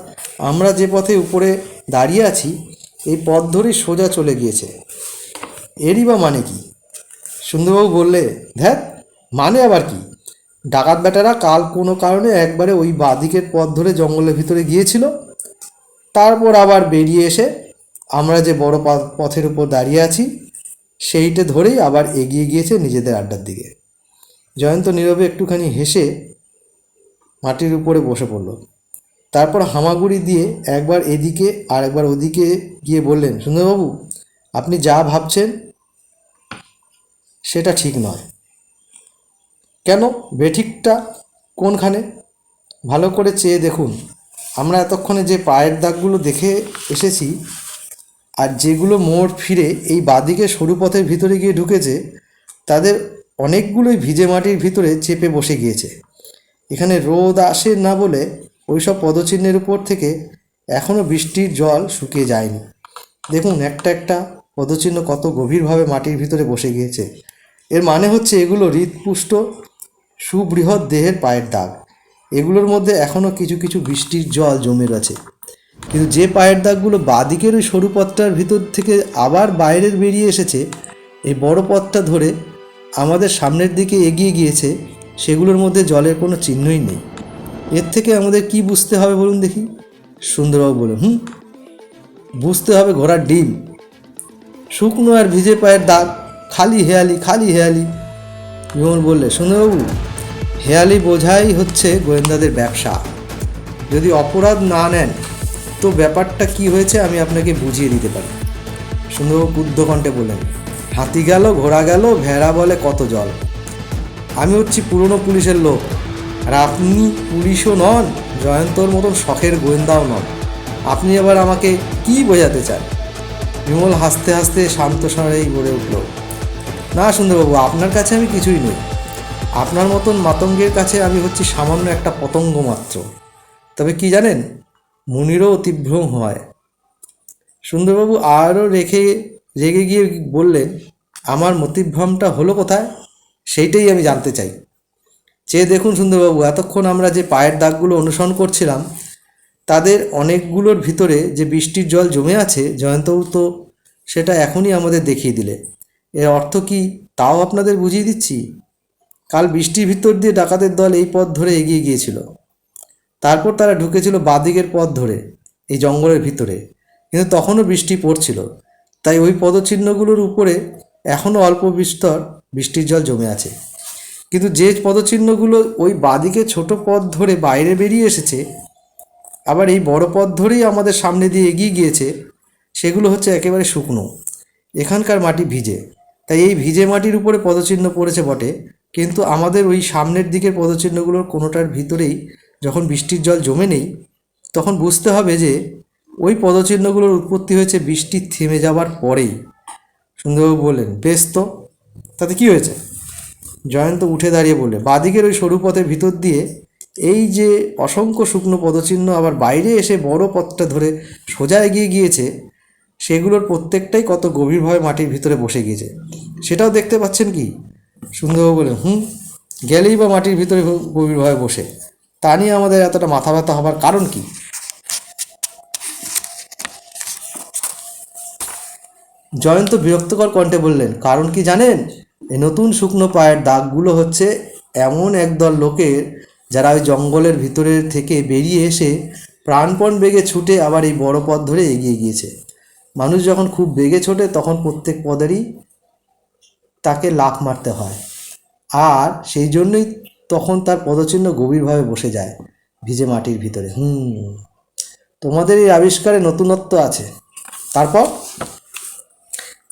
আমরা যে পথে উপরে দাঁড়িয়ে আছি এই পথ ধরেই সোজা চলে গিয়েছে। এরই বা মানে কি? সুন্দরবাবু বললে, ধ্যাত, মানে আবার কি? ডাকাত বেটারা কাল কোনো কারণে একবারে ওই বাঁদিকের পথ ধরে জঙ্গলের ভিতরে গিয়েছিল, তারপর আবার বেরিয়ে এসে আমরা যে বড় পথের উপর দাঁড়িয়ে আছি সেইটা ধরেই আবার এগিয়ে গিয়েছে নিজেদের আড্ডার দিকে। জয়ন্ত নীরবে একটুখানি হেসে মাটির উপরে বসে পড়ল। তারপর হামাগুড়ি দিয়ে একবার এদিকে আর একবার ওদিকে গিয়ে বললেন, সুন্দরবাবু, আপনি যা ভাবছেন সেটা ঠিক নয়। কেন? বেঠিকটা কোনখানে? ভালো করে চেয়ে দেখুন। আমরা এতক্ষণে যে পায়ের দাগগুলো দেখে এসেছি আর যেগুলো মোড় ফিরে এই বাঁদিকে সরু পথের ভিতরে গিয়ে ঢুকেছে, তাদের অনেকগুলোই ভিজে মাটির ভিতরে চেপে বসে গিয়েছে। এখানে রোদ আসে না বলে ওইসব পদচিহ্নের উপর থেকে এখনও বৃষ্টির জল শুকিয়ে যায়নি। দেখুন, একটা একটা পদচিহ্ন কত গভীরভাবে মাটির ভিতরে বসে গিয়েছে। এর মানে হচ্ছে এগুলো হৃৎপুষ্ট সুবৃহৎ দেহের পায়ের দাগ। এগুলোর মধ্যে এখনও কিছু কিছু বৃষ্টির জল জমে রয়েছে। কিন্তু যে পায়ের দাগগুলো বাঁদিকের ওই সরু পথটার ভিতর থেকে আবার বাইরের বেরিয়ে এসেছে, এই বড় পথটা ধরে আমাদের সামনের দিকে এগিয়ে গিয়েছে, সেগুলোর মধ্যে জলের কোনো চিহ্নই নেই। এর থেকে আমাদের কি বুঝতে হবে বলুন দেখি? সুন্দরবাবু বলুন, বুঝতে হবে ঘোড়ার ডিম। শুকনো আর ভিজে পায়ের দাগ, খালি হেয়ালি, খালি হেয়ালি। বিমল বললে, সুন্দরবাবু, হেয়ালি বোঝাই হচ্ছে গোয়েন্দাদের ব্যবসা। যদি অপরাধ না নেন তো ব্যাপারটা কি হয়েছে আমি আপনাকে বুঝিয়ে দিতে পারি। সুন্দরবাবু ক্রুদ্ধ কণ্ঠে বললেন, হাতি গেল, ঘোড়া গেল, ভেড়া বলে কত জল। আমি হচ্ছি পুরনো পুলিশের লোক, আর আপনি পুলিশও নন, জয়ন্তর মতন শখের গোয়েন্দাও নন। আপনি আবার আমাকে কি বোঝাতে চান? বিমল হাসতে হাসতে শান্ত স্বরেই গড়ে উঠল, না সুন্দরবাবু, আপনার কাছে আমি কিছুই নই। আপনার মতন মাতঙ্গের কাছে আমি হচ্ছি সামান্য একটা পতঙ্গ মাত্র। তবে কি জানেন, মুনিরও অতিভ্রম হয়। সুন্দরবাবু আরও রেগে গিয়ে বললেন, আমার মতিভ্রমটা হলো কোথায় সেইটাই আমি জানতে চাই। চেয়ে দেখুন সুন্দরবাবু, এতক্ষণ আমরা যে পায়ের দাগগুলো অনুসরণ করছিলাম তাদের অনেকগুলোর ভিতরে যে বৃষ্টির জল জমে আছে, জয়ন্তবাবু তো সেটা এখনই আমাদের দেখিয়ে দিলে। এর অর্থ কি তাও আপনাদের বুঝিয়ে দিচ্ছি। কাল বৃষ্টির ভিতর দিয়ে ডাকাতের দল এই পথ ধরে এগিয়ে গিয়েছিল, তারপর তারা ঢুকেছিল বাঁদিকের পথ ধরে এই জঙ্গলের ভিতরে, কিন্তু তখনও বৃষ্টি পড়ছিল, তাই ওই পদচিহ্নগুলোর উপরে এখনও অল্প বিস্তর বৃষ্টির জল জমে আছে। কিন্তু যে পদচিহ্নগুলো ওই বাঁদিকে ছোট পথ ধরে বাইরে বেরিয়ে এসেছে, আবার এই বড় পথ ধরেই আমাদের সামনে দিয়ে এগিয়ে গিয়েছে, সেগুলো হচ্ছে একেবারে শুকনো। এখানকার মাটি ভিজে, তাই এই ভিজে মাটির উপরে পদচিহ্ন পড়েছে বটে, কিন্তু আমাদের ওই সামনের দিকের পদচিহ্নগুলোর কোনোটার ভিতরেই যখন বৃষ্টির জল জমে নেই, তখন বুঝতে হবে যে ওই পদচিহ্নগুলোর উৎপত্তি হয়েছে বৃষ্টি থেমে যাবার পরেই। সুন্দরবাবু বললেন, বেশ তো, তাতে কি হয়েছে? জয়ন্ত উঠে দাঁড়িয়ে বললে, বাঁদিকের ওই সরু পথের ভিতর দিয়ে এই যে অসংখ্য শুকনো পদচিহ্ন আবার বাইরে এসে বড় পথটা ধরে সোজা এগিয়ে গিয়েছে, সেগুলোর প্রত্যেকটাই কত গভীরভাবে মাটির ভিতরে বসে গিয়েছে, সেটাও দেখতে পাচ্ছেন কি? সুন্দরবাবু বললেন, গেলেই বা মাটির ভিতরে গভীরভাবে বসে, তা নিয়ে আমাদের এতটা মাথা ব্যথা হবার কারণ কি? জয়ন্ত বিরক্তকর কণ্ঠে বললেন, কারণ কি জানেন? এই নতুন শুকনো পায়ের দাগগুলো হচ্ছে এমন একদল লোকের যারা ওই জঙ্গলের ভিতরের থেকে বেরিয়ে এসে প্রাণপণ বেগে ছুটে আবার এই বড় পথ ধরে এগিয়ে গিয়েছে। মানুষ যখন খুব বেগে ছোটে তখন প্রত্যেক পদেরই তাকে লাফ মারতে হয়, আর সেই জন্যই তখন তার পদচিহ্ন গভীরভাবে বসে যায় ভিজে মাটির ভিতরে। তোমাদের এই আবিষ্কারে নতুনত্ব আছে। তারপর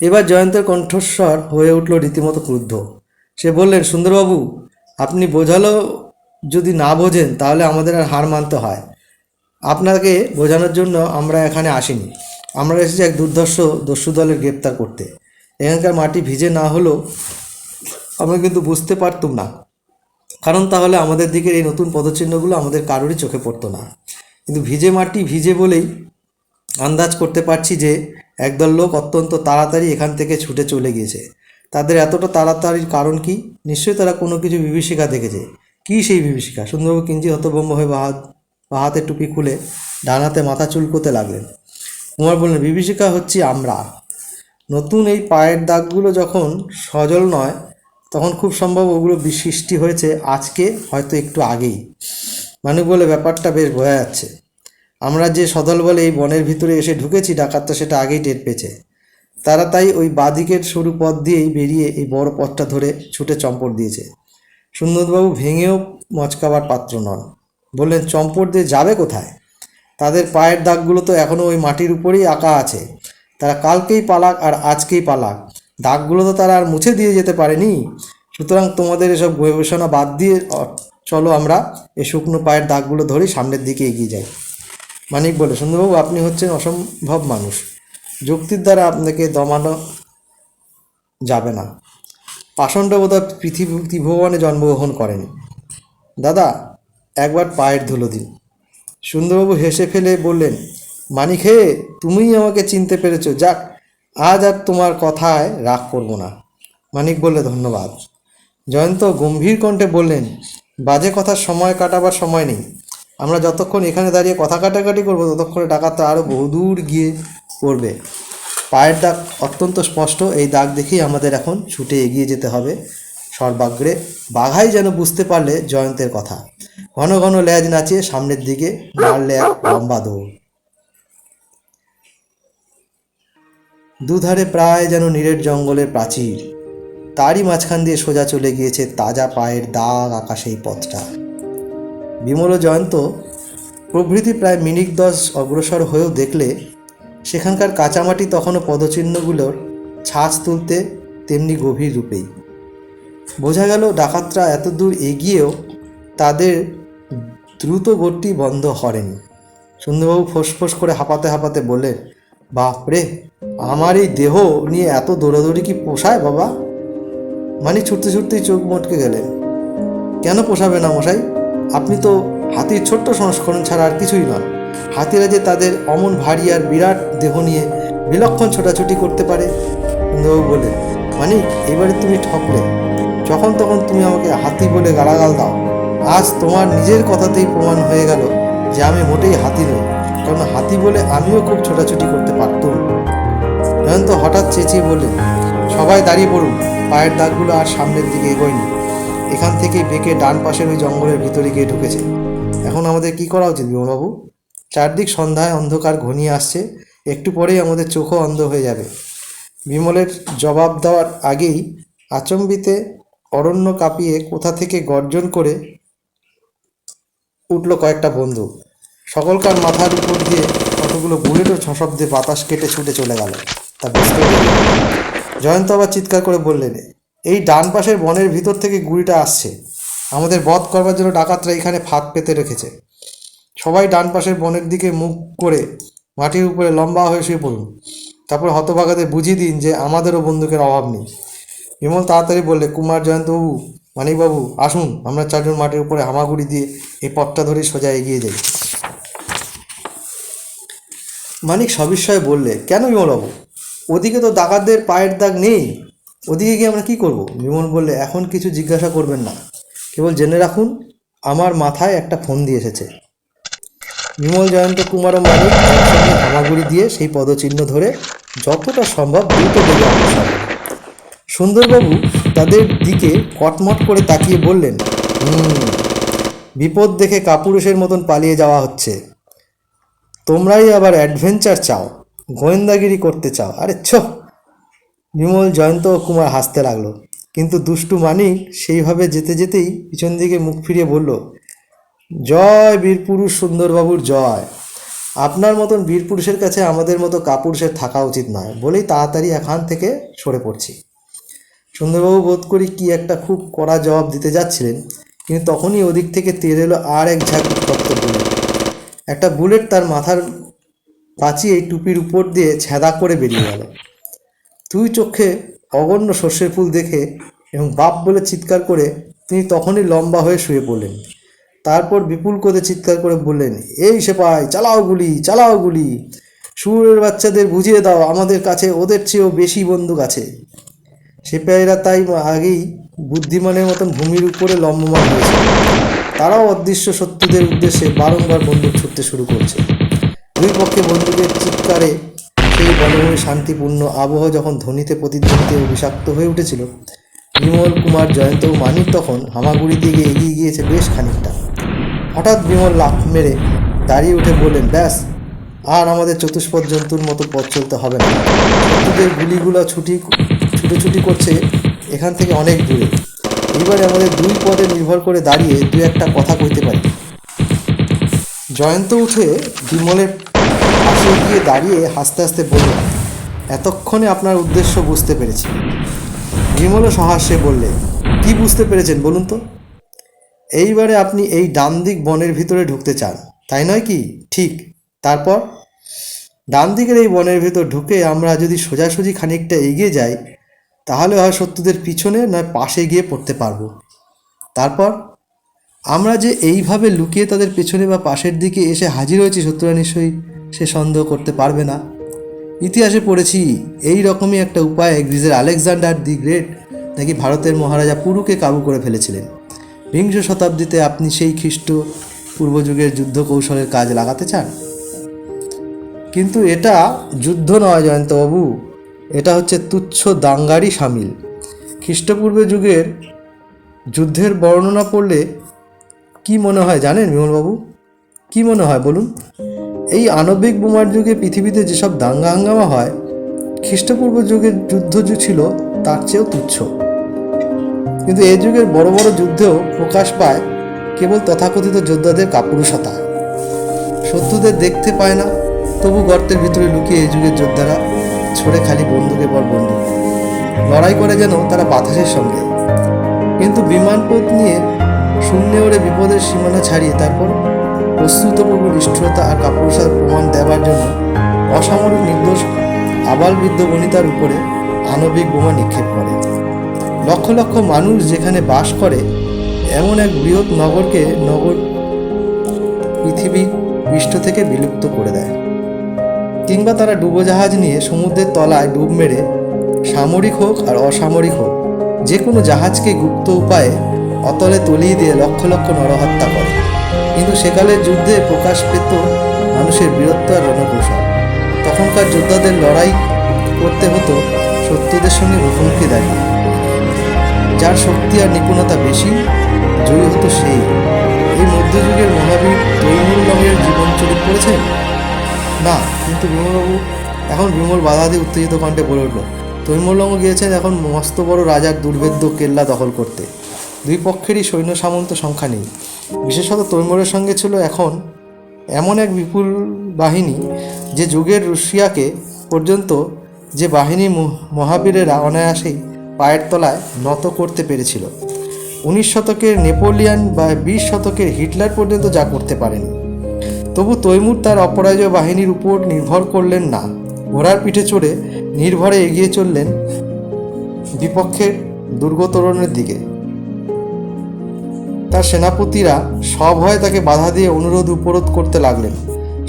এবার জয়ন্তের কণ্ঠস্বর হয়ে উঠল রীতিমতো ক্রুদ্ধ। সে বললেন, সুন্দরবাবু, আপনি বোঝালো যদি না বোঝেন তাহলে আমাদের আর হার মানতে হয়। আপনাকে বোঝানোর জন্য আমরা এখানে আসিনি। আমরা এসেছি এক দুর্ধর্ষ দস্যু দলের গ্রেপ্তার করতে। এখানকার মাটি ভিজে না হলেও আমরা কিন্তু বুঝতে পারতুম না, কারণ তাহলে আমাদের দিকের এই নতুন পদচিহ্নগুলো আমাদের কারোরই চোখে পড়তো না। কিন্তু ভিজে মাটি ভিজে বলেই আন্দাজ করতে পারছি যে একদল লোক অত্যন্ত তাড়াতাড়ি এখান থেকে ছুটে চলে গিয়েছে। তাদের এতটা তাড়াতাড়ির কারণ কি? নিশ্চয়ই তারা কোনো কিছু বিভীষিকা দেখেছে। কী সেই বিভীষিকা? সুন্দরবাবু কিঞ্চিৎ হতভম্ব হয়ে বা হাতে টুপি খুলে ডানাতে মাথা চুলকোতে লাগলেন। কুমার বললেন, বিভীষিকা হচ্ছি আমরা। নতুন এই পায়ের দাগগুলো যখন সজল নয়, তখন খুব সম্ভব ওগুলো সৃষ্টি হয়েছে আজকে, হয়তো একটু আগেই। মানুষ বলে, ব্যাপারটা বেশ বোঝা যাচ্ছে। আমরা যে সদল বলে এই বনের ভিতরে এসে ঢুকেছি, ডাকাতটা সেটা আগেই টের পেয়েছে। তারা তাই ওই বাঁদিকের সরু পথ দিয়েই বেরিয়ে এই বড় পথটা ধরে ছুটে চম্পট দিয়েছে। সুন্দরবাবু ভেঙেও মচকাবার পাত্র নন। বললেন, চম্পট দিয়ে যাবে কোথায়? তাদের পায়ের দাগগুলো তো এখনও ওই মাটির উপরেই আঁকা আছে। তারা কালকেই পালাক আর আজকেই পালাক, দাগগুলো তো তারা আর মুছে দিয়ে যেতে পারেনি। সুতরাং তোমাদের এসব গবেষণা বাদ দিয়ে চলো আমরা এই শুকনো পায়ের দাগগুলো ধরেই সামনের দিকে এগিয়ে যাই। মানিক বলে, সুন্দরবাবু, আপনি হচ্ছেন অসম্ভব মানুষ। যুক্তির দ্বারা আপনাকে দমানো যাবে না। পাষণ্ড বোধহয় ত্রিভুবনে জন্মগ্রহণ করেনি। দাদা, একবার পায়ের ধুলো দিন। সুন্দরবাবু হেসে ফেলে বললেন, মানিক হে, তুমিই আমাকে চিনতে পেরেছ। যাক, আজ আর তোমার কথায় রাগ করব না। মানিক বললে, ধন্যবাদ। জয়ন্ত গম্ভীর কণ্ঠে বললেন, বাজে কথার সময় কাটাবার সময় নেই। আমরা যতক্ষণ এখানে দাঁড়িয়ে কথা কাটাকাটি করবো ততক্ষণে ডাকাতটা আরও বহুদূর গিয়ে পড়বে। পায়ের দাগ অত্যন্ত স্পষ্ট। এই দাগ দেখেই আমাদের এখন ছুটে এগিয়ে যেতে হবে সর্বাগ্রে। বাঘাই যেন বুঝতে পারলে জয়ন্তের কথা, ঘন ঘন লেজ নাচিয়ে সামনের দিকে মারলে এক লম্বা দৌড়। দুধারে প্রায় যেন নিরেট জঙ্গলের প্রাচীর, তারই মাঝখান দিয়ে সোজা চলে গিয়েছে তাজা পায়ের দাগ আঁকা সেই পথটা। বিমল ও জয়ন্ত প্রভৃতি প্রায় মিনিট 10 অগ্রসর হয়েও দেখলে সেখানকার কাঁচামাটি তখনও পদচিহ্নগুলোর ছাঁচ তুলতে তেমনি গভীর রূপেই। বোঝা গেল ডাকাতরা এত দূর এগিয়েও তাদের দ্রুত গতি বন্ধ করেনি। সুন্দরবাবু ফোঁস করে হাঁপাতে হাঁপাতে বললেন, বাপরে, আমার এই দেহ নিয়ে এত দৌড়াদৌড়ি কি পোষায় বাবা? মানে ছুটতে ছুটতেই চোখ মটকে গেলেন। কেন পোষাবে না মশাই? আপনি তো হাতির ছোট্ট সংস্করণ ছাড়া আর কিছুই নন। হাতিরা যে তাদের অমন ভারী আর বিরাট দেহ নিয়ে বিলক্ষণ ছোটাছুটি করতে পারে। সুন্দরবাবু বলে, মানে এবারে তুমি ঠকলে। যখন তখন তুমি আমাকে হাতি বলে গালাগাল দাও। আজ তোমার নিজের কথাতেই প্রমাণ হয়ে গেল যে আমি মোটেই হাতি নই, কারণ হাতি বলে আমিও খুব ছোটাছুটি করতে পারতুম। জয়ন্ত হঠাৎ চেঁচিয়ে বললেন, সবাই দাঁড়িয়ে পড়ুন। পায়ের দাগগুলো আর সামনের দিকে এগোয়নি। এখান থেকেই বেঁকে ডান পাশের ওই জঙ্গলের ভিতরে গিয়ে ঢুকেছে। এখন আমাদের কি করা উচিত বিমলবাবু? চারদিক সন্ধ্যায় অন্ধকার ঘনিয়ে আসছে, একটু পরেই আমাদের চোখও অন্ধ হয়ে যাবে। বিমলের জবাব দেওয়ার আগেই আচম্বিতে অরণ্য কাঁপিয়ে কোথা থেকে গর্জন করে উঠল কয়েকটা বন্দুক। সকলকার মাথার উপর দিয়ে কতগুলো বুলেটও সশব্দে বাতাস কেটে ছুটে চলে গেল। তা বুঝতে পেরে জয়ন্ত আবার চিৎকার করে বললেন, এই ডান পাশের বনের ভিতর থেকে গুলিটা আসছে। আমাদের বধ করবার জন্য ডাকাতরা এখানে ফাঁদ পেতে রেখেছে। সবাই ডান পাশের বনের দিকে মুখ করে মাটির উপরে লম্বা হয়ে শুয়ে পড়ুন। তারপর হতভাগাদের বুঝিয়ে দিন যে আমাদেরও বন্দুকের অভাব নেই। বিমল তাড়াতাড়ি বললে, কুমার, জয়ন্তবাবু, মানিকবাবু, আসুন, আমরা চারজন মাটির উপরে হামাগুড়ি দিয়ে এই পথটা ধরে সোজা এগিয়ে যাই। মানিক সবিস্ময়ে বললে, কেন বিমলবাবু? ওদিকে তো ডাকাতদের পায়ের দাগ নেই, ওদিকে গিয়ে আমরা কী করব? বিমল বললে, এখন কিছু জিজ্ঞাসা করবেন না, কেবল জেনে রাখুন আমার মাথায় একটা ফোন দিয়ে এসেছে। বিমল, জয়ন্ত, কুমার ও মানিক একসঙ্গে হামাগুড়ি দিয়ে সেই পদচিহ্ন ধরে যতটা সম্ভব দ্রুত বেগে অগ্রসর। সুন্দরবাবু তাদের দিকে কটমট করে তাকিয়ে বললেন, বিপদ দেখে কাপুরুষের মতন পালিয়ে যাওয়া হচ্ছে। তোমরাই আবার অ্যাডভেঞ্চার চাও, গোয়েন্দাগিরি করতে চাও? আরে ছ! বিমল, জয়ন্ত ও কুমার হাসতে লাগলো, কিন্তু দুষ্টু মানিক সেইভাবে যেতে যেতেই পিছন দিকে মুখ ফিরিয়ে বলল, জয় বীরপুরুষ সুন্দরবাবুর জয়। আপনার মতন বীরপুরুষের কাছে আমাদের মতো কাপুরুষের থাকা উচিত নয় বলেই তাড়াতাড়ি এখান থেকে সরে পড়ছি। সুন্দরবাবু বোধ করি কি একটা খুব কড়া জবাব দিতে যাচ্ছিলেন, কিন্তু তখনই ওদিক থেকে তেড়ে এলো আর এক ঝাঁক উত্তপ্ত বুলেট। একটা বুলেট তার মাথার বাঁচিয়ে টুপির উপর দিয়ে ছ্যাদা করে বেরিয়ে গেল। দুই চোখে অগণ্য সর্ষের ফুল দেখে এবং বাপ বলে চিৎকার করে তিনি তখনই লম্বা হয়ে শুয়ে পড়লেন। তারপর বিপুল করে চিৎকার করে বললেন, এই সেপাই, চালাও গুলি, চালাও গুলি! শুয়োরের বাচ্চাদের বুঝিয়ে দাও, আমাদের কাছে ওদের চেয়েও বেশি বন্দুক আছে। সিপাহীরা তাই আগেই বুদ্ধিমানের মতন ভূমির উপরে লম্বমান হয়েছে। তারাও অদৃশ্য শত্রুদের উদ্দেশ্যে বারংবার বন্দুক ছুটতে শুরু করছে। দুই পক্ষে বন্দুকের চিৎকারে সেই বনভূমির শান্তিপূর্ণ আবহ যখন ধ্বনিতে প্রতিধ্বনিতে বিষাক্ত হয়ে উঠেছিল, বিমল, কুমার, জয়ন্ত ও মানিক তখন হামাগুড়ি দিকে এগিয়ে গিয়েছে বেশ খানিকটা। হঠাৎ বিমল লাফ মেরে দাঁড়িয়ে উঠে বললেন, ব্যাস, আর আমাদের চতুষ্পদ জন্তুর মতো পথ চলতে হবে না। শত্রুদের গুলিগুলো ছুটোছুটি করছে এখান থেকে অনেক দূরে। এইবারে আমাদের দুই পদে নির্ভর করে দাঁড়িয়ে দু একটা কথা কইতে পারি। জয়ন্ত উঠে বিমলের পাশে গিয়ে দাঁড়িয়ে হাসতে হাসতে বলল, এতক্ষণে আপনার উদ্দেশ্য বুঝতে পেরেছি। বিমলও সহাস্যে বললে, কি বুঝতে পেরেছেন বলুন তো? এইবারে আপনি এই ডান দিক বনের ভিতরে ঢুকতে চান, তাই নয় কি? ঠিক। তারপর? ডান দিকের এই বনের ভিতর ঢুকে আমরা যদি সোজাসুজি খানিকটা এগিয়ে যাই, তাহলে হয় শত্রুদের পিছনে নয় পাশে গিয়ে পড়তে পারবো। তারপর? আমরা যে এইভাবে লুকিয়ে তাদের পেছনে বা পাশের দিকে এসে হাজির হয়েছি, শত্রুরা নিশ্চয়ই সে সন্দেহ করতে পারবে না। ইতিহাসে পড়েছি এই রকমই একটা উপায়ে গ্রিসের আলেকজান্ডার দি গ্রেট নাকি ভারতের মহারাজা পুরুকে কাবু করে ফেলেছিলেন। বিংশ শতাব্দীতে আপনি সেই খ্রিস্ট পূর্বযুগের যুদ্ধ কৌশলের কাজ লাগাতে চান? কিন্তু এটা যুদ্ধ নয় জয়ন্তবাবু, এটা হচ্ছে তুচ্ছ দাঙ্গারই সামিল। খ্রিস্টপূর্ব যুগের যুদ্ধের বর্ণনা পড়লে কি মনে হয় জানেন বিমলবাবু? কি মনে হয় বলুন? এই আণবিক বোমার যুগে পৃথিবীতে যেসব দাঙ্গা হাঙ্গামা হয়, খ্রিস্টপূর্ব যুগের যুদ্ধ ছিল তার চেয়েও তুচ্ছ। কিন্তু এই যুগের বড় বড় যুদ্ধেও প্রকাশ পায় কেবল তথাকথিত যোদ্ধাদের কাপুরুষতা। শত্রুদের দেখতে পায় না, তবু গর্তের ভিতরে লুকিয়ে এই যুগের যোদ্ধারা ছড়ে খালি বন্দুকের পর বন্দুক, লড়াই করে যেন তারা বাতাসের সঙ্গে। কিন্তু বিমানপথ নিয়ে শূন্যে ওড়ে বিপদের সীমানা ছাড়িয়ে তারপর প্রস্তুতপূর্ব নিষ্ঠুরতা আর কাপুরুষতার প্রমাণ দেওয়ার জন্য অসামরিক নির্দোষ আবালবৃদ্ধ বনিতার উপরে আণবিক বোমা নিক্ষেপ করে। লক্ষ লক্ষ মানুষ যেখানে বাস করে এমন এক বৃহৎ নগরকে পৃথিবী পৃষ্ঠ থেকে বিলুপ্ত করে দেয়। কিংবা তারা ডুবোজাহাজ নিয়ে সমুদ্রের তলায় ডুব মেরে, সামরিক হোক আর অসামরিক হোক, যে কোনো জাহাজকে গুপ্ত উপায়ে অতলে তলিয়ে দিয়ে লক্ষ লক্ষ নরহত্যা করে। কিন্তু সেকালের যুদ্ধে প্রকাশ পেত মানুষের বীরত্ব আর রণকৌশল। তখনকার যোদ্ধাদের লড়াই করতে হতো শত্রুদের সঙ্গে মুখোমুখি দাঁড়িয়ে। যার শক্তি আর নিপুণতা বেশি, জয়ী হতো সেই। এই মধ্যযুগের মহাবীর তৈমুর লংয়ের জীবন চরিত পড়েছেন না? কিন্তু বিমলবাবু, এখন বিমল বাধা দিয়ে উত্তেজিত কণ্ঠে বলে উঠল, তৈমুর লং গিয়েছেন এখন মস্ত বড় রাজার দুর্ভেদ্য কেল্লা দখল করতে। দুই পক্ষেরই সৈন্য সামন্ত সংখ্যা নেই। বিশেষত তৈমুরের সঙ্গে ছিল এখন এমন এক বিপুল বাহিনী যে যুগের রুশিয়াকে পর্যন্ত যে বাহিনী মহাবীরেরা অনায়াসেই পায়ের তলায় নত করতে পেরেছিল, 19 শতকের নেপোলিয়ান বা 20 শতকের হিটলার পর্যন্ত যা করতে পারেনি। তবু তৈমুর তার অপরাজয় বাহিনীর উপর নির্ভর করলেন না। ঘোড়ার পিঠে চড়ে নির্ভরে এগিয়ে চললেন বিপক্ষের দুর্গতরণের দিকে। তার সেনাপতিরা সভয়ে তাকে বাধা দিয়ে অনুরোধ উপরোধ করতে লাগলেন,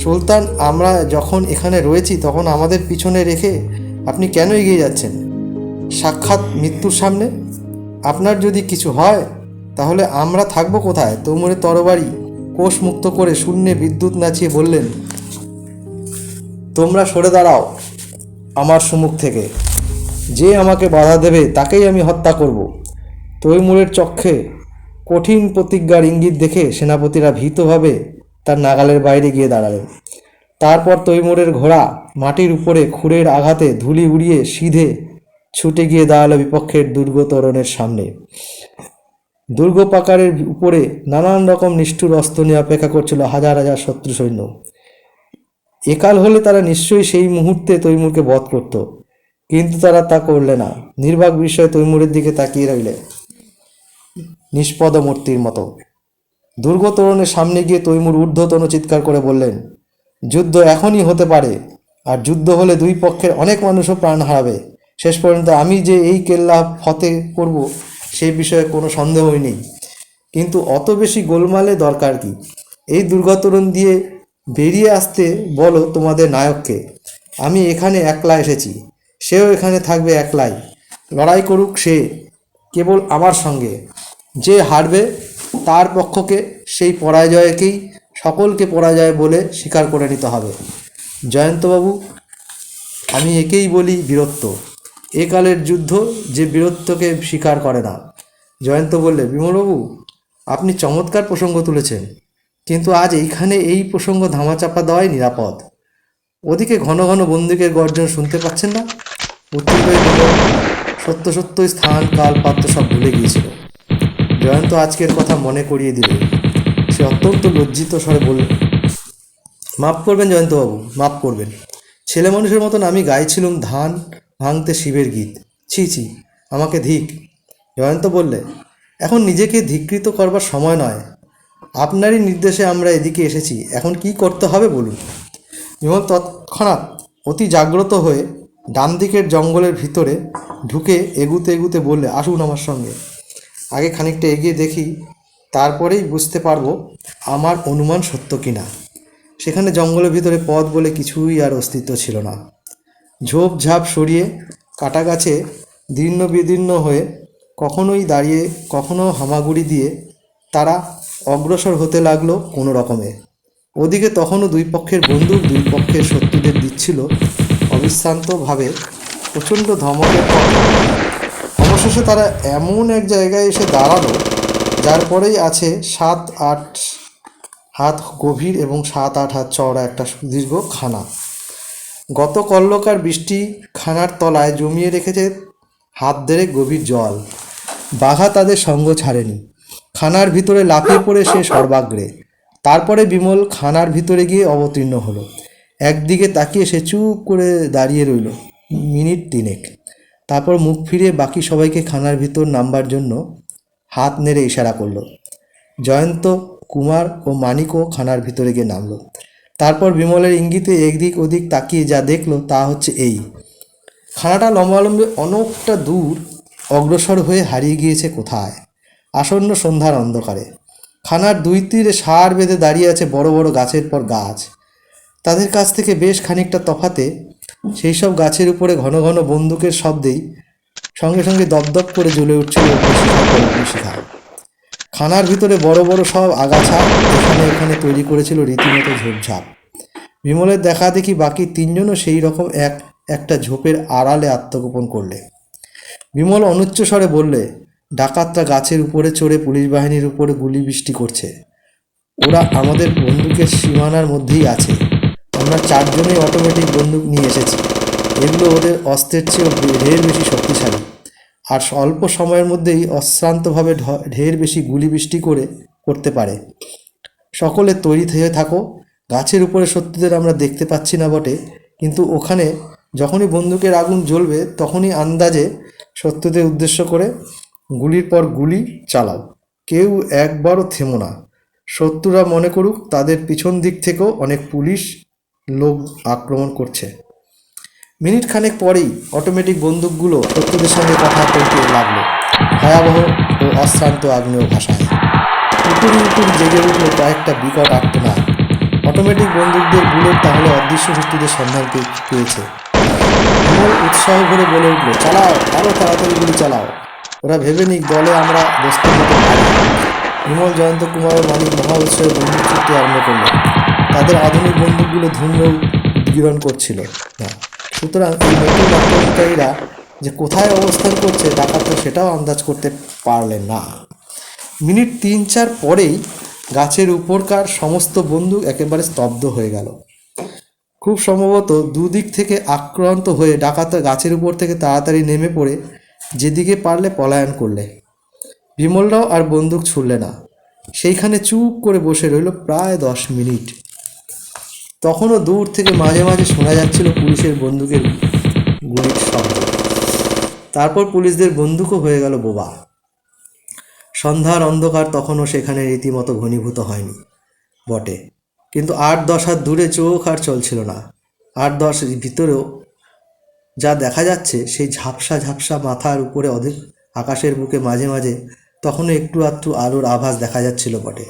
সুলতান, আমরা যখন এখানে রয়েছি তখন আমাদের পিছনে রেখে আপনি কেন এগিয়ে যাচ্ছেন? সাক্ষাৎ মৃত্যুর সামনে আপনার যদি কিছু হয় তাহলে আমরা থাকবো কোথায়? তৈমুরের তরবারি কোষ মুক্ত করে শূন্যে বিদ্যুৎ নাচিয়ে বললেন, তোমরা সরে দাঁড়াও আমার সম্মুখ থেকে। যে আমাকে বাধা দেবে তাকেই আমি হত্যা করব। তৈমুরের চক্ষে কঠিন প্রতিজ্ঞার ইঙ্গিত দেখে সেনাপতিরা ভীতভাবে তার নাগালের বাইরে গিয়ে দাঁড়ালেন। তারপর তৈমুরের ঘোড়া মাটির উপরে খুরের আঘাতে ধুলি উড়িয়ে সিধে ছুটে গিয়ে দাঁড়ালো বিপক্ষের দুর্গ তোরণের সামনে। দুর্গ পাকারের উপরে নানান রকম নিষ্ঠুর অস্ত্র নিয়ে অপেক্ষা করছিল হাজার হাজার শত্রু সৈন্য। একাল হলে তারা নিশ্চয়ই সেই মুহূর্তে তৈমুরকে বধ করত, কিন্তু তারা তা করলে না। নির্বাক বিষয়ে তৈমুরের দিকে তাকিয়ে রইলে নিষ্পদ মূর্তির মতো। দুর্গ তোরণের সামনে গিয়ে তৈমুর ঊর্ধ্বতন চিৎকার করে বললেন, যুদ্ধ এখনই হতে পারে, আর যুদ্ধ হলে দুই পক্ষের অনেক মানুষও প্রাণ হারাবে। শেষ পর্যন্ত আমি যে এই কেল্লা ফতে করব সেই বিষয়ে কোনো সন্দেহই নেই। কিন্তু অত বেশি গোলমালে দরকার কি? এই দুর্গতরণ দিয়ে বেরিয়ে আসতে বলো তোমাদের নায়ককে। আমি এখানে একলা এসেছি, সেও এখানে থাকবে একলাই। লড়াই করুক সে কেবল আমার সঙ্গে। যে হারবে তার পক্ষকে সেই পরাজয়কেই সকলকে পরাজয় বলে স্বীকার করে নিতে হবে। জয়ন্তবাবু, আমি একেই বলি বীরত্ব। একালের যুদ্ধ যে বীরত্বকে স্বীকার করে না। জয়ন্ত বললে, বিমলবাবু, আপনি চমৎকার প্রসঙ্গ তুলেছেন, কিন্তু আজ এইখানে এই প্রসঙ্গ ধামাচাপা দেওয়াই নিরাপদ। ওদিকে ঘন ঘন বন্দুকের গর্জন শুনতে পাচ্ছেন না? উত্তরীয় বিমল সত্য সত্যই স্থান কাল পাত্র সব ভুলে গিয়েছিল। জয়ন্ত আজকের কথা মনে করিয়ে দিল। সে অত্যন্ত লজ্জিত স্বরে বলল, মাফ করবেন জয়ন্তবাবু, মাফ করবেন। ছেলে মানুষের মতন আমি গাইছিলুম ধান ভাঙতে শিবের গীত। ছি ছি, আমাকে ধিক। জয়ন্ত বললে, এখন নিজেকে ধিকৃত করবার সময় নয়। আপনারই নির্দেশে আমরা এদিকে এসেছি, এখন কি করতে হবে বলুন। বিমল তৎক্ষণাৎ অতি জাগ্রত হয়ে ডান দিকের জঙ্গলের ভিতরে ঢুকে এগুতে এগুতে বললে, আসুন আমার সঙ্গে। আগে খানিকটা এগিয়ে দেখি, তারপরেই বুঝতে পারবো আমার অনুমান সত্য কিনা। সেখানে জঙ্গলের ভিতরে পথ বলে কিছুই আর অস্তিত্ব ছিল না। ঝোপঝাপ সরিয়ে কাটা গাছে দীর্ণ বিদীর্ণ হয়ে কখনোই দাঁড়িয়ে কখনো হামাগুড়ি দিয়ে তারা অগ্রসর হতে লাগলো কোনো রকমে। ওদিকে তখনও দুই পক্ষের বন্দুক দুই পক্ষের শত্রুদের দিচ্ছিল অবিশ্রান্তভাবে প্রচণ্ড ধমকের পর। অবশেষে তারা এমন এক জায়গায় এসে দাঁড়ালো যার পরেই আছে 7-8 হাত গভীর এবং 7-8 হাত চওড়া একটা সুদীর্ঘ খানা। গত কল্লকার বৃষ্টি খানার তলায় জমিয়ে রেখেছে হাত দেড়েক গভীর জল। বাঘা তাদের সঙ্গ ছাড়েনি। খানার ভিতরে লাফিয়ে পড়ে সে সর্বাগ্রে। তারপরে বিমল খানার ভিতরে গিয়ে অবতীর্ণ হলো। একদিকে তাকিয়ে সে চুপ করে দাঁড়িয়ে রইল মিনিট 3। তারপর মুখ ফিরিয়ে বাকি সবাইকে খানার ভিতর নামবার জন্য হাত নেড়ে ইশারা করলো। জয়ন্ত, কুমার ও মানিকও খানার ভিতরে গিয়ে নামলো। তারপর বিমলের ইঙ্গিতে এদিক ওদিক তাকিয়ে যা দেখলো তা হচ্ছে এই, খানাটা লম্বালম্বি অনেকটা দূর অগ্রসর হয়ে হারিয়ে গিয়েছে কোথায় আসন্ন সন্ধ্যার অন্ধকারে। খানার দুই তীরে সার বেঁধে দাঁড়িয়ে আছে বড় বড় গাছের পর গাছ। তাদের কাছ থেকে বেশ খানিকটা তফাতে সেই সব গাছের উপরে ঘন ঘন বন্দুকের শব্দেই সঙ্গে সঙ্গে দপদপ করে জ্বলে উঠছিল অগ্নিশিখা। খানার ভিতরে বড় বড় সব আগাছা এখানে এখানে তৈরি করেছিল রীতিমতো ঝোপঝাপ। বিমলের দেখা দেখি বাকি 3 জনও সেই রকম একটা ঝোপের আড়ালে আত্মগোপন করলে। বিমল অনুচ্চ স্বরে বললে, ডাকাতরা গাছের উপরে চড়ে পুলিশ বাহিনীর উপরে গুলি বৃষ্টি করছে। ওরা আমাদের বন্দুকের সীমানার মধ্যেই আছে। আমরা 4 জনেই অটোমেটিক বন্দুক নিয়ে এসেছি। এগুলো ওদের অস্ত্রের চেয়েও ঢের বেশি শক্তিশালী, আর অল্প সময়ের মধ্যেই অশ্রান্তভাবে ঢের বেশি গুলি বৃষ্টি করতে পারে। সকলে তৈরি হয়ে থাকো। গাছের উপরে শত্রুদের আমরা দেখতে পাচ্ছি না বটে, কিন্তু ওখানে যখনই বন্দুকের আগুন জ্বলবে তখনই আন্দাজে শত্রুদের উদ্দেশ্য করে গুলির পর গুলি চালাও। কেউ একবারও থেমো না। শত্রুরা মনে করুক তাদের পিছন দিক থেকেও অনেক পুলিশ লোক আক্রমণ করছে। মিনিট খানেক পরেই অটোমেটিক বন্দুকগুলো শত্রুদের সঙ্গে কথা বলতে লাগলো ভয়াবহ ও অশ্রান্ত আগ্নেয় ভাষায়। উপুরি উপুরি জেগে উঠল কয়েকটা বিকট আর্তনাদ। অটোমেটিক বন্দুকদের বুলেট তাহলে অদৃশ্য শত্রুদের সন্ধান পেয়েছে। উৎসাহ ভরে বলে উঠল, চালাও, আরও তাড়াতাড়ি গুলি চালাও। ওরা ভেবে নিক দলে আমরা দোস্তের মতো ভারী। বিমল, জয়ন্ত, কুমার ও মালিক মহা উৎসাহে বন্দুক ছুটতে আরম্ভ করল। তাদের আধুনিক বন্দুকগুলো ধূম্র উদ্গীরণ করছিল না, সুতরাং এই নতুন আক্রমণকারীরা যে কোথায় অবস্থান করছে ডাকাতরা সেটাও আন্দাজ করতে পারলেন না। মিনিট 3-4 পরেই গাছের উপরকার সমস্ত বন্দুক একেবারে স্তব্ধ হয়ে গেল। খুব সম্ভবত দুদিক থেকে আক্রান্ত হয়ে ডাকাতরা গাছের উপর থেকে তাড়াতাড়ি নেমে পড়ে যেদিকে পারলে পলায়ন করলে। বিমলরাও আর বন্দুক ছুড়লে না, সেইখানে চুপ করে বসে রইল প্রায় 10 মিনিট। তখনও দূর থেকে মাঝে মাঝে শোনা যাচ্ছিল পুলিশের বন্দুকের গুলির শব্দ। তারপর পুলিশদের বন্দুকও হয়ে গেল বোবা। সন্ধ্যার অন্ধকার তখনও সেখানে রীতিমতো ঘনীভূত হয়নি বটে, কিন্তু 8-10 হাত দূরে চোখ আর চলছিল না। 8-10 ভিতরেও যা দেখা যাচ্ছে সেই ঝাপসা ঝাপসা মাথার উপরে অধিক আকাশের বুকে মাঝে মাঝে তখনও একটু আধটু আলোর আভাস দেখা যাচ্ছিল বটে,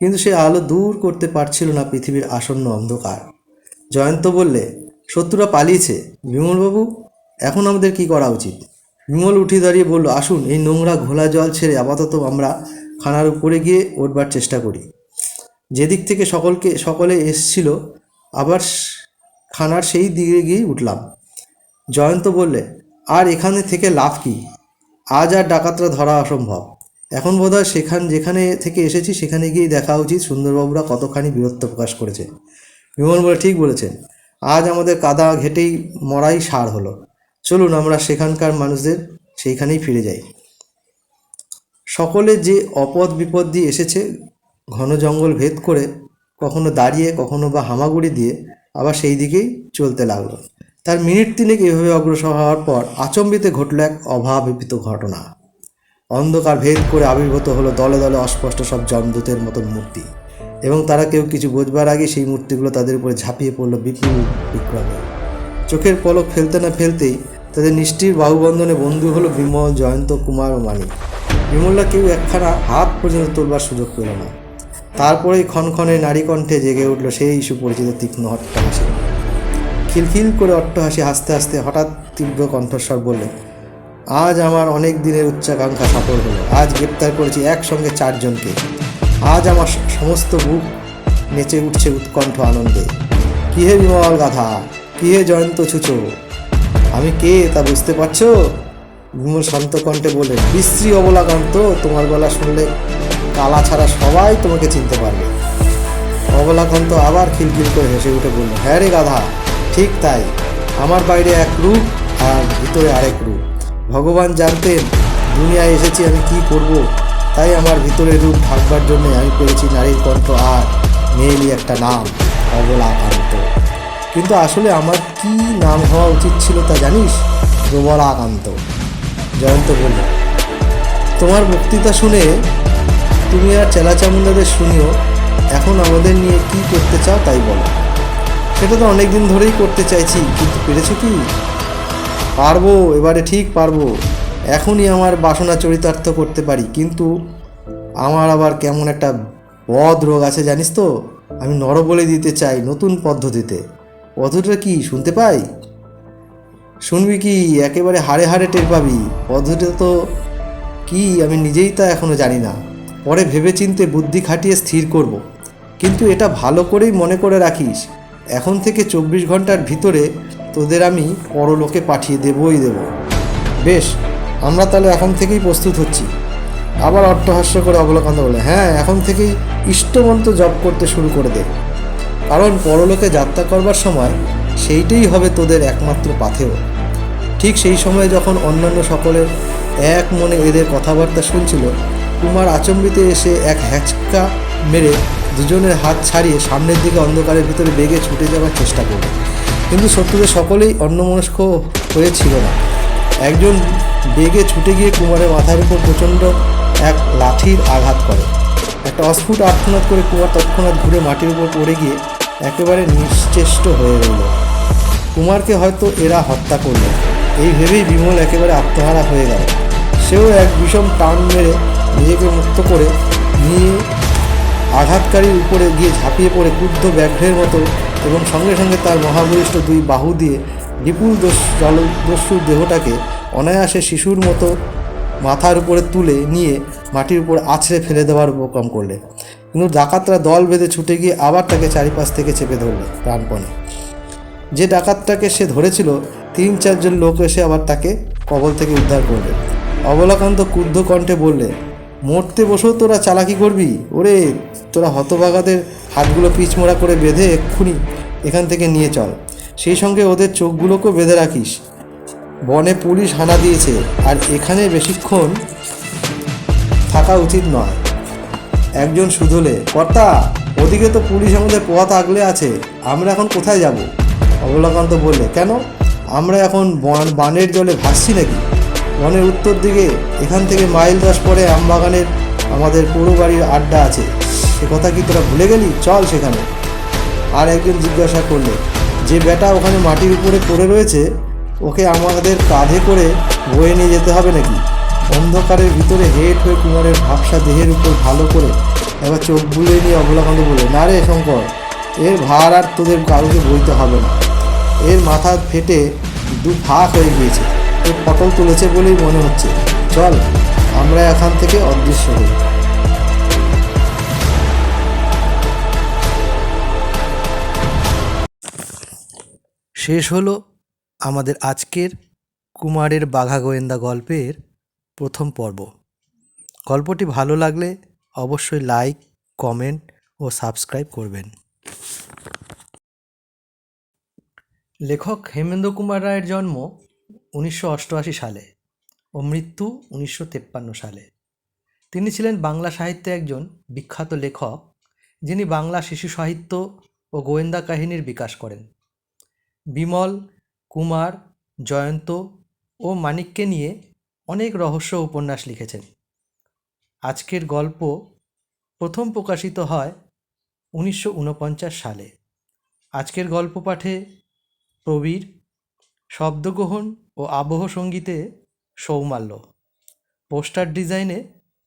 কিন্তু সে আলো দূর করতে পারছিল না পৃথিবীর আসন্ন অন্ধকার। জয়ন্ত বললে, শত্রুরা পালিয়েছে বিমলবাবু, এখন আমাদের কি করা উচিত? বিমল উঠে দাঁড়িয়ে বলল, আসুন এই নোংরা ঘোলা জল ছেড়ে আপাতত আমরা খানার উপরে গিয়ে উঠবার চেষ্টা করি। যেদিক থেকে সকলে এসছিল আবার খানার সেই দিকে গিয়ে উঠলাম। জয়ন্ত বললে, আর এখানে থেকে লাভ কি? আজ আর ডাকাতরা ধরা অসম্ভব। এখন বোধহয় যেখানে থেকে এসেছি সেখানে গিয়ে দেখা উচিত সুন্দরবাবুরা কতখানি বীরত্ব প্রকাশ করেছে। বিমল বলে, ঠিক বলেছেন, আজ আমাদের কাদা ঘেটেই মরাই সার হলো। চলুন আমরা সেখানকার মানুষদের সেইখানেই ফিরে যাই। সকলে যে অপদ বিপদ দিয়ে এসেছে, ঘন জঙ্গল ভেদ করে, কখনো দাঁড়িয়ে কখনো বা হামাগুড়ি দিয়ে আবার সেই দিকেই চলতে লাগলো। তার মিনিট 3 এভাবে অগ্রসর হওয়ার পর আচম্বিতে ঘটল এক অভাবনীত ঘটনা। অন্ধকার ভেদ করে আবির্ভূত হলো দলে দলে অস্পষ্ট সব যমদূতের মতন মূর্তি, এবং তারা কেউ কিছু বোঝবার আগে সেই মূর্তিগুলো তাদের উপরে ঝাঁপিয়ে পড়ল বিপুল বিক্রমে। চোখের পলক ফেলতে না ফেলতেই তাদের নিষ্ঠির বাহুবন্ধনে বন্ধু হলো বিমল, জয়ন্ত, কুমার ও মানিক। বিমলরা কেউ একখানা হাত পর্যন্ত তোলবার সুযোগ পেল না। তারপরেই ক্ষণক্ষণে নারী কণ্ঠে জেগে উঠল সেই সুপরিচিত তীক্ষ্ণ অট্টহাসি। খিলখিল করে অট্টহাসি হাসতে হাসতে হঠাৎ তীব্র কণ্ঠস্বর বললে, আজ আমার অনেক দিনের উচ্চাকাঙ্ক্ষা সফল হলো। আজ গ্রেপ্তার করেছি একসঙ্গে 4 জনকে। আজ আমার সমস্ত বুক নেচে উঠছে উৎকণ্ঠ আনন্দে। কি হে বিমল গাধা, কি হে জয়ন্ত ছুচো, আমি কে তা বুঝতে পারছো? বিমল শান্ত কণ্ঠে বলে, বিশ্রী অবলাকান্ত, তোমার গলা শুনলে কালা ছাড়া সবাই তোমাকে চিনতে পারবে। অবলাকান্ত আবার খিলখিল করে হেসে উঠে বলল, হ্যাঁ রে গাধা, ঠিক তাই। আমার বাইরে এক রূপ আর ভিতরে আরেক রূপ। ভগবান জানতেন দুনিয়ায় এসেছি আমি কি করব, তাই আমার ভিতরের রূপ ঢাকবার জন্য আমি পেয়েছি নারীর কণ্ঠ আর মেয়েলি একটা নাম, অবলাকান্ত। কিন্তু আসলে আমার কি নাম হওয়া উচিত ছিল তা জানিস? প্রবলাকান্ত। জয়ন্ত বলল, তোমার বক্তৃতা শুনে তুমি আর চেলাচামুন্ডাদের শুনিও। এখন আমাদের নিয়ে কি করতে চাও তাই বলো। সেটা তো অনেক দিন ধরেই করতে চাইছি, কিন্তু পেরেছো কি? পারবো, এবারে ঠিক পারবো। এখনই আমার বাসনা চরিতার্থ করতে পারি, কিন্তু আমার আবার কেমন একটা বদ রোগ আছে জানিস তো। আমি নরবলি দিতে চাই নতুন পদ্ধতিতে। পদ্ধতিটা কি শুনতে পাই? শুনবি কি? একেবারে হাড়ে হাড়ে টের পাবি। পদ্ধতিটা তো কি আমি নিজেই তা এখনও জানি না। পরে ভেবেচিন্তে বুদ্ধি খাটিয়ে স্থির করব। কিন্তু এটা ভালো করেই মনে করে রাখিস, এখন থেকে 24 ঘন্টার ভিতরে তোদের আমি পরলোকে পাঠিয়ে দেবই দেব। বেশ, আমরা তাহলে এখন থেকেই প্রস্তুত হচ্ছি। আবার অট্টহাস্য করে অবলাকান্ত বলে, হ্যাঁ, এখন থেকেই ইষ্টমন্ত জপ করতে শুরু করে দে, কারণ পরলোকে যাত্রা করবার সময় সেইটাই হবে তোদের একমাত্র পাথেয়। ঠিক সেই সময় যখন অন্যান্য সকলের এক মনে এদের কথাবার্তা শুনছিল, কুমার আচম্বিতে এসে এক হ্যাচকা মেরে দুজনের হাত ছাড়িয়ে সামনের দিকে অন্ধকারের ভিতরে বেগে ছুটে যাওয়ার চেষ্টা করল। কিন্তু শত্রুদের সকলেই অন্যমনস্ক হয়েছিল না। একজন বেগে ছুটে গিয়ে কুমারের মাথার উপর প্রচণ্ড এক লাঠির আঘাত করে। একটা অস্ফুট আর্তনাদ করে কুমার তৎক্ষণাৎ ঘুরে মাটির উপর পড়ে গিয়ে একেবারে নিশ্চেষ্ট হয়ে রইল। কুমারকে হয়তো এরা হত্যা করল, এই ভেবেই বিমল একেবারে আত্মহারা হয়ে গেল। সেও এক বিষম টান মেরে নিজেকে মুক্ত করে নিয়ে আঘাতকারীর উপরে গিয়ে ঝাঁপিয়ে পড়ে ক্রুদ্ধ ব্যাঘ্রের মতো, এবং সঙ্গে সঙ্গে তার মহাবলিষ্ঠ 2 বাহু দিয়ে বিপুল জলদস্যুর দেহটাকে অনায়াসে শিশুর মতো মাথার উপরে তুলে নিয়ে মাটির উপর আছড়ে ফেলে দেওয়ার উপক্রম করলে। কিন্তু ডাকাতরা দল বেঁধে ছুটে গিয়ে আবার তাকে চারিপাশ থেকে চেপে ধরলে প্রাণপণে। যে ডাকাতটাকে সে ধরেছিল 3-4 জন লোক এসে আবার তাকে কবল থেকে উদ্ধার করবে। অবলাকান্ত ক্রুদ্ধ কণ্ঠে বললে, মরতে বসেও তোরা চালাকি করবি? ওরে, তোরা হতভাগাদের হাতগুলো পিছমোড়া করে বেঁধে এক্ষুনি এখান থেকে নিয়ে চল। সেই সঙ্গে ওদের চোখগুলোকেও বেঁধে রাখিস। বনে পুলিশ হানা দিয়েছে, আর এখানে বেশিক্ষণ থাকা উচিত নয়। একজন শুধলে, কর্তা, ওদিকে তো পুলিশ আমাদের পথ আগলে আছে, আমরা এখন কোথায় যাব? অবলাকান্ত বললে, কেন, আমরা এখন বানের জলে ভাসছি নাকি? বনের উত্তর দিকে এখান থেকে মাইল 10 পরে আমবাগানের আমাদের পুরো বাড়ির আড্ডা আছে, সে কথা কি তোরা ভুলে গেলি? চল সেখানে। আর একজন জিজ্ঞাসা করলে, যে বেটা ওখানে মাটির উপরে পড়ে রয়েছে, ওকে আমাদের কাঁধে করে বয়ে নিয়ে যেতে হবে নাকি? অন্ধকারের ভিতরে হেঁট হয়ে কুমারের ভাবসা দেহের উপর ভালো করে একবার চোখ বুলিয়ে নিয়ে অবলাকান্ত বলে, না রে শঙ্কর, এর ভার আর তোদের কারোকে বইতে হবে না। এর মাথা ফেটে দু ভাগ হয়ে গিয়েছে, এর পটল তুলেছে বলেই মনে হচ্ছে। চল, আমরা এখান থেকে অদৃশ্য হই। শেষ হলো আমাদের আজকের কুমারের বাঘা গোয়েন্দা গল্পের প্রথম পর্ব। গল্পটি ভালো লাগলে অবশ্যই লাইক, কমেন্ট ও সাবস্ক্রাইব করবেন। লেখক হেমেন্দ্র কুমার রায়ের জন্ম 1988 সালে ও মৃত্যু 1953 সালে। তিনি ছিলেন বাংলা সাহিত্যে একজন বিখ্যাত লেখক, যিনি বাংলা শিশু সাহিত্য ও গোয়েন্দা কাহিনীর বিকাশ করেন। বিমল, কুমার, জয়ন্ত ও মানিককে নিয়ে অনেক রহস্য উপন্যাস লিখেছেন। আজকের গল্প প্রথম প্রকাশিত হয় 1949 সালে। আজকের গল্প পাঠে প্রবীর, শব্দগ্রহণ ও আবহ সঙ্গীতে সৌমাল্য, পোস্টার ডিজাইনে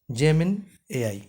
জেমিন এআই।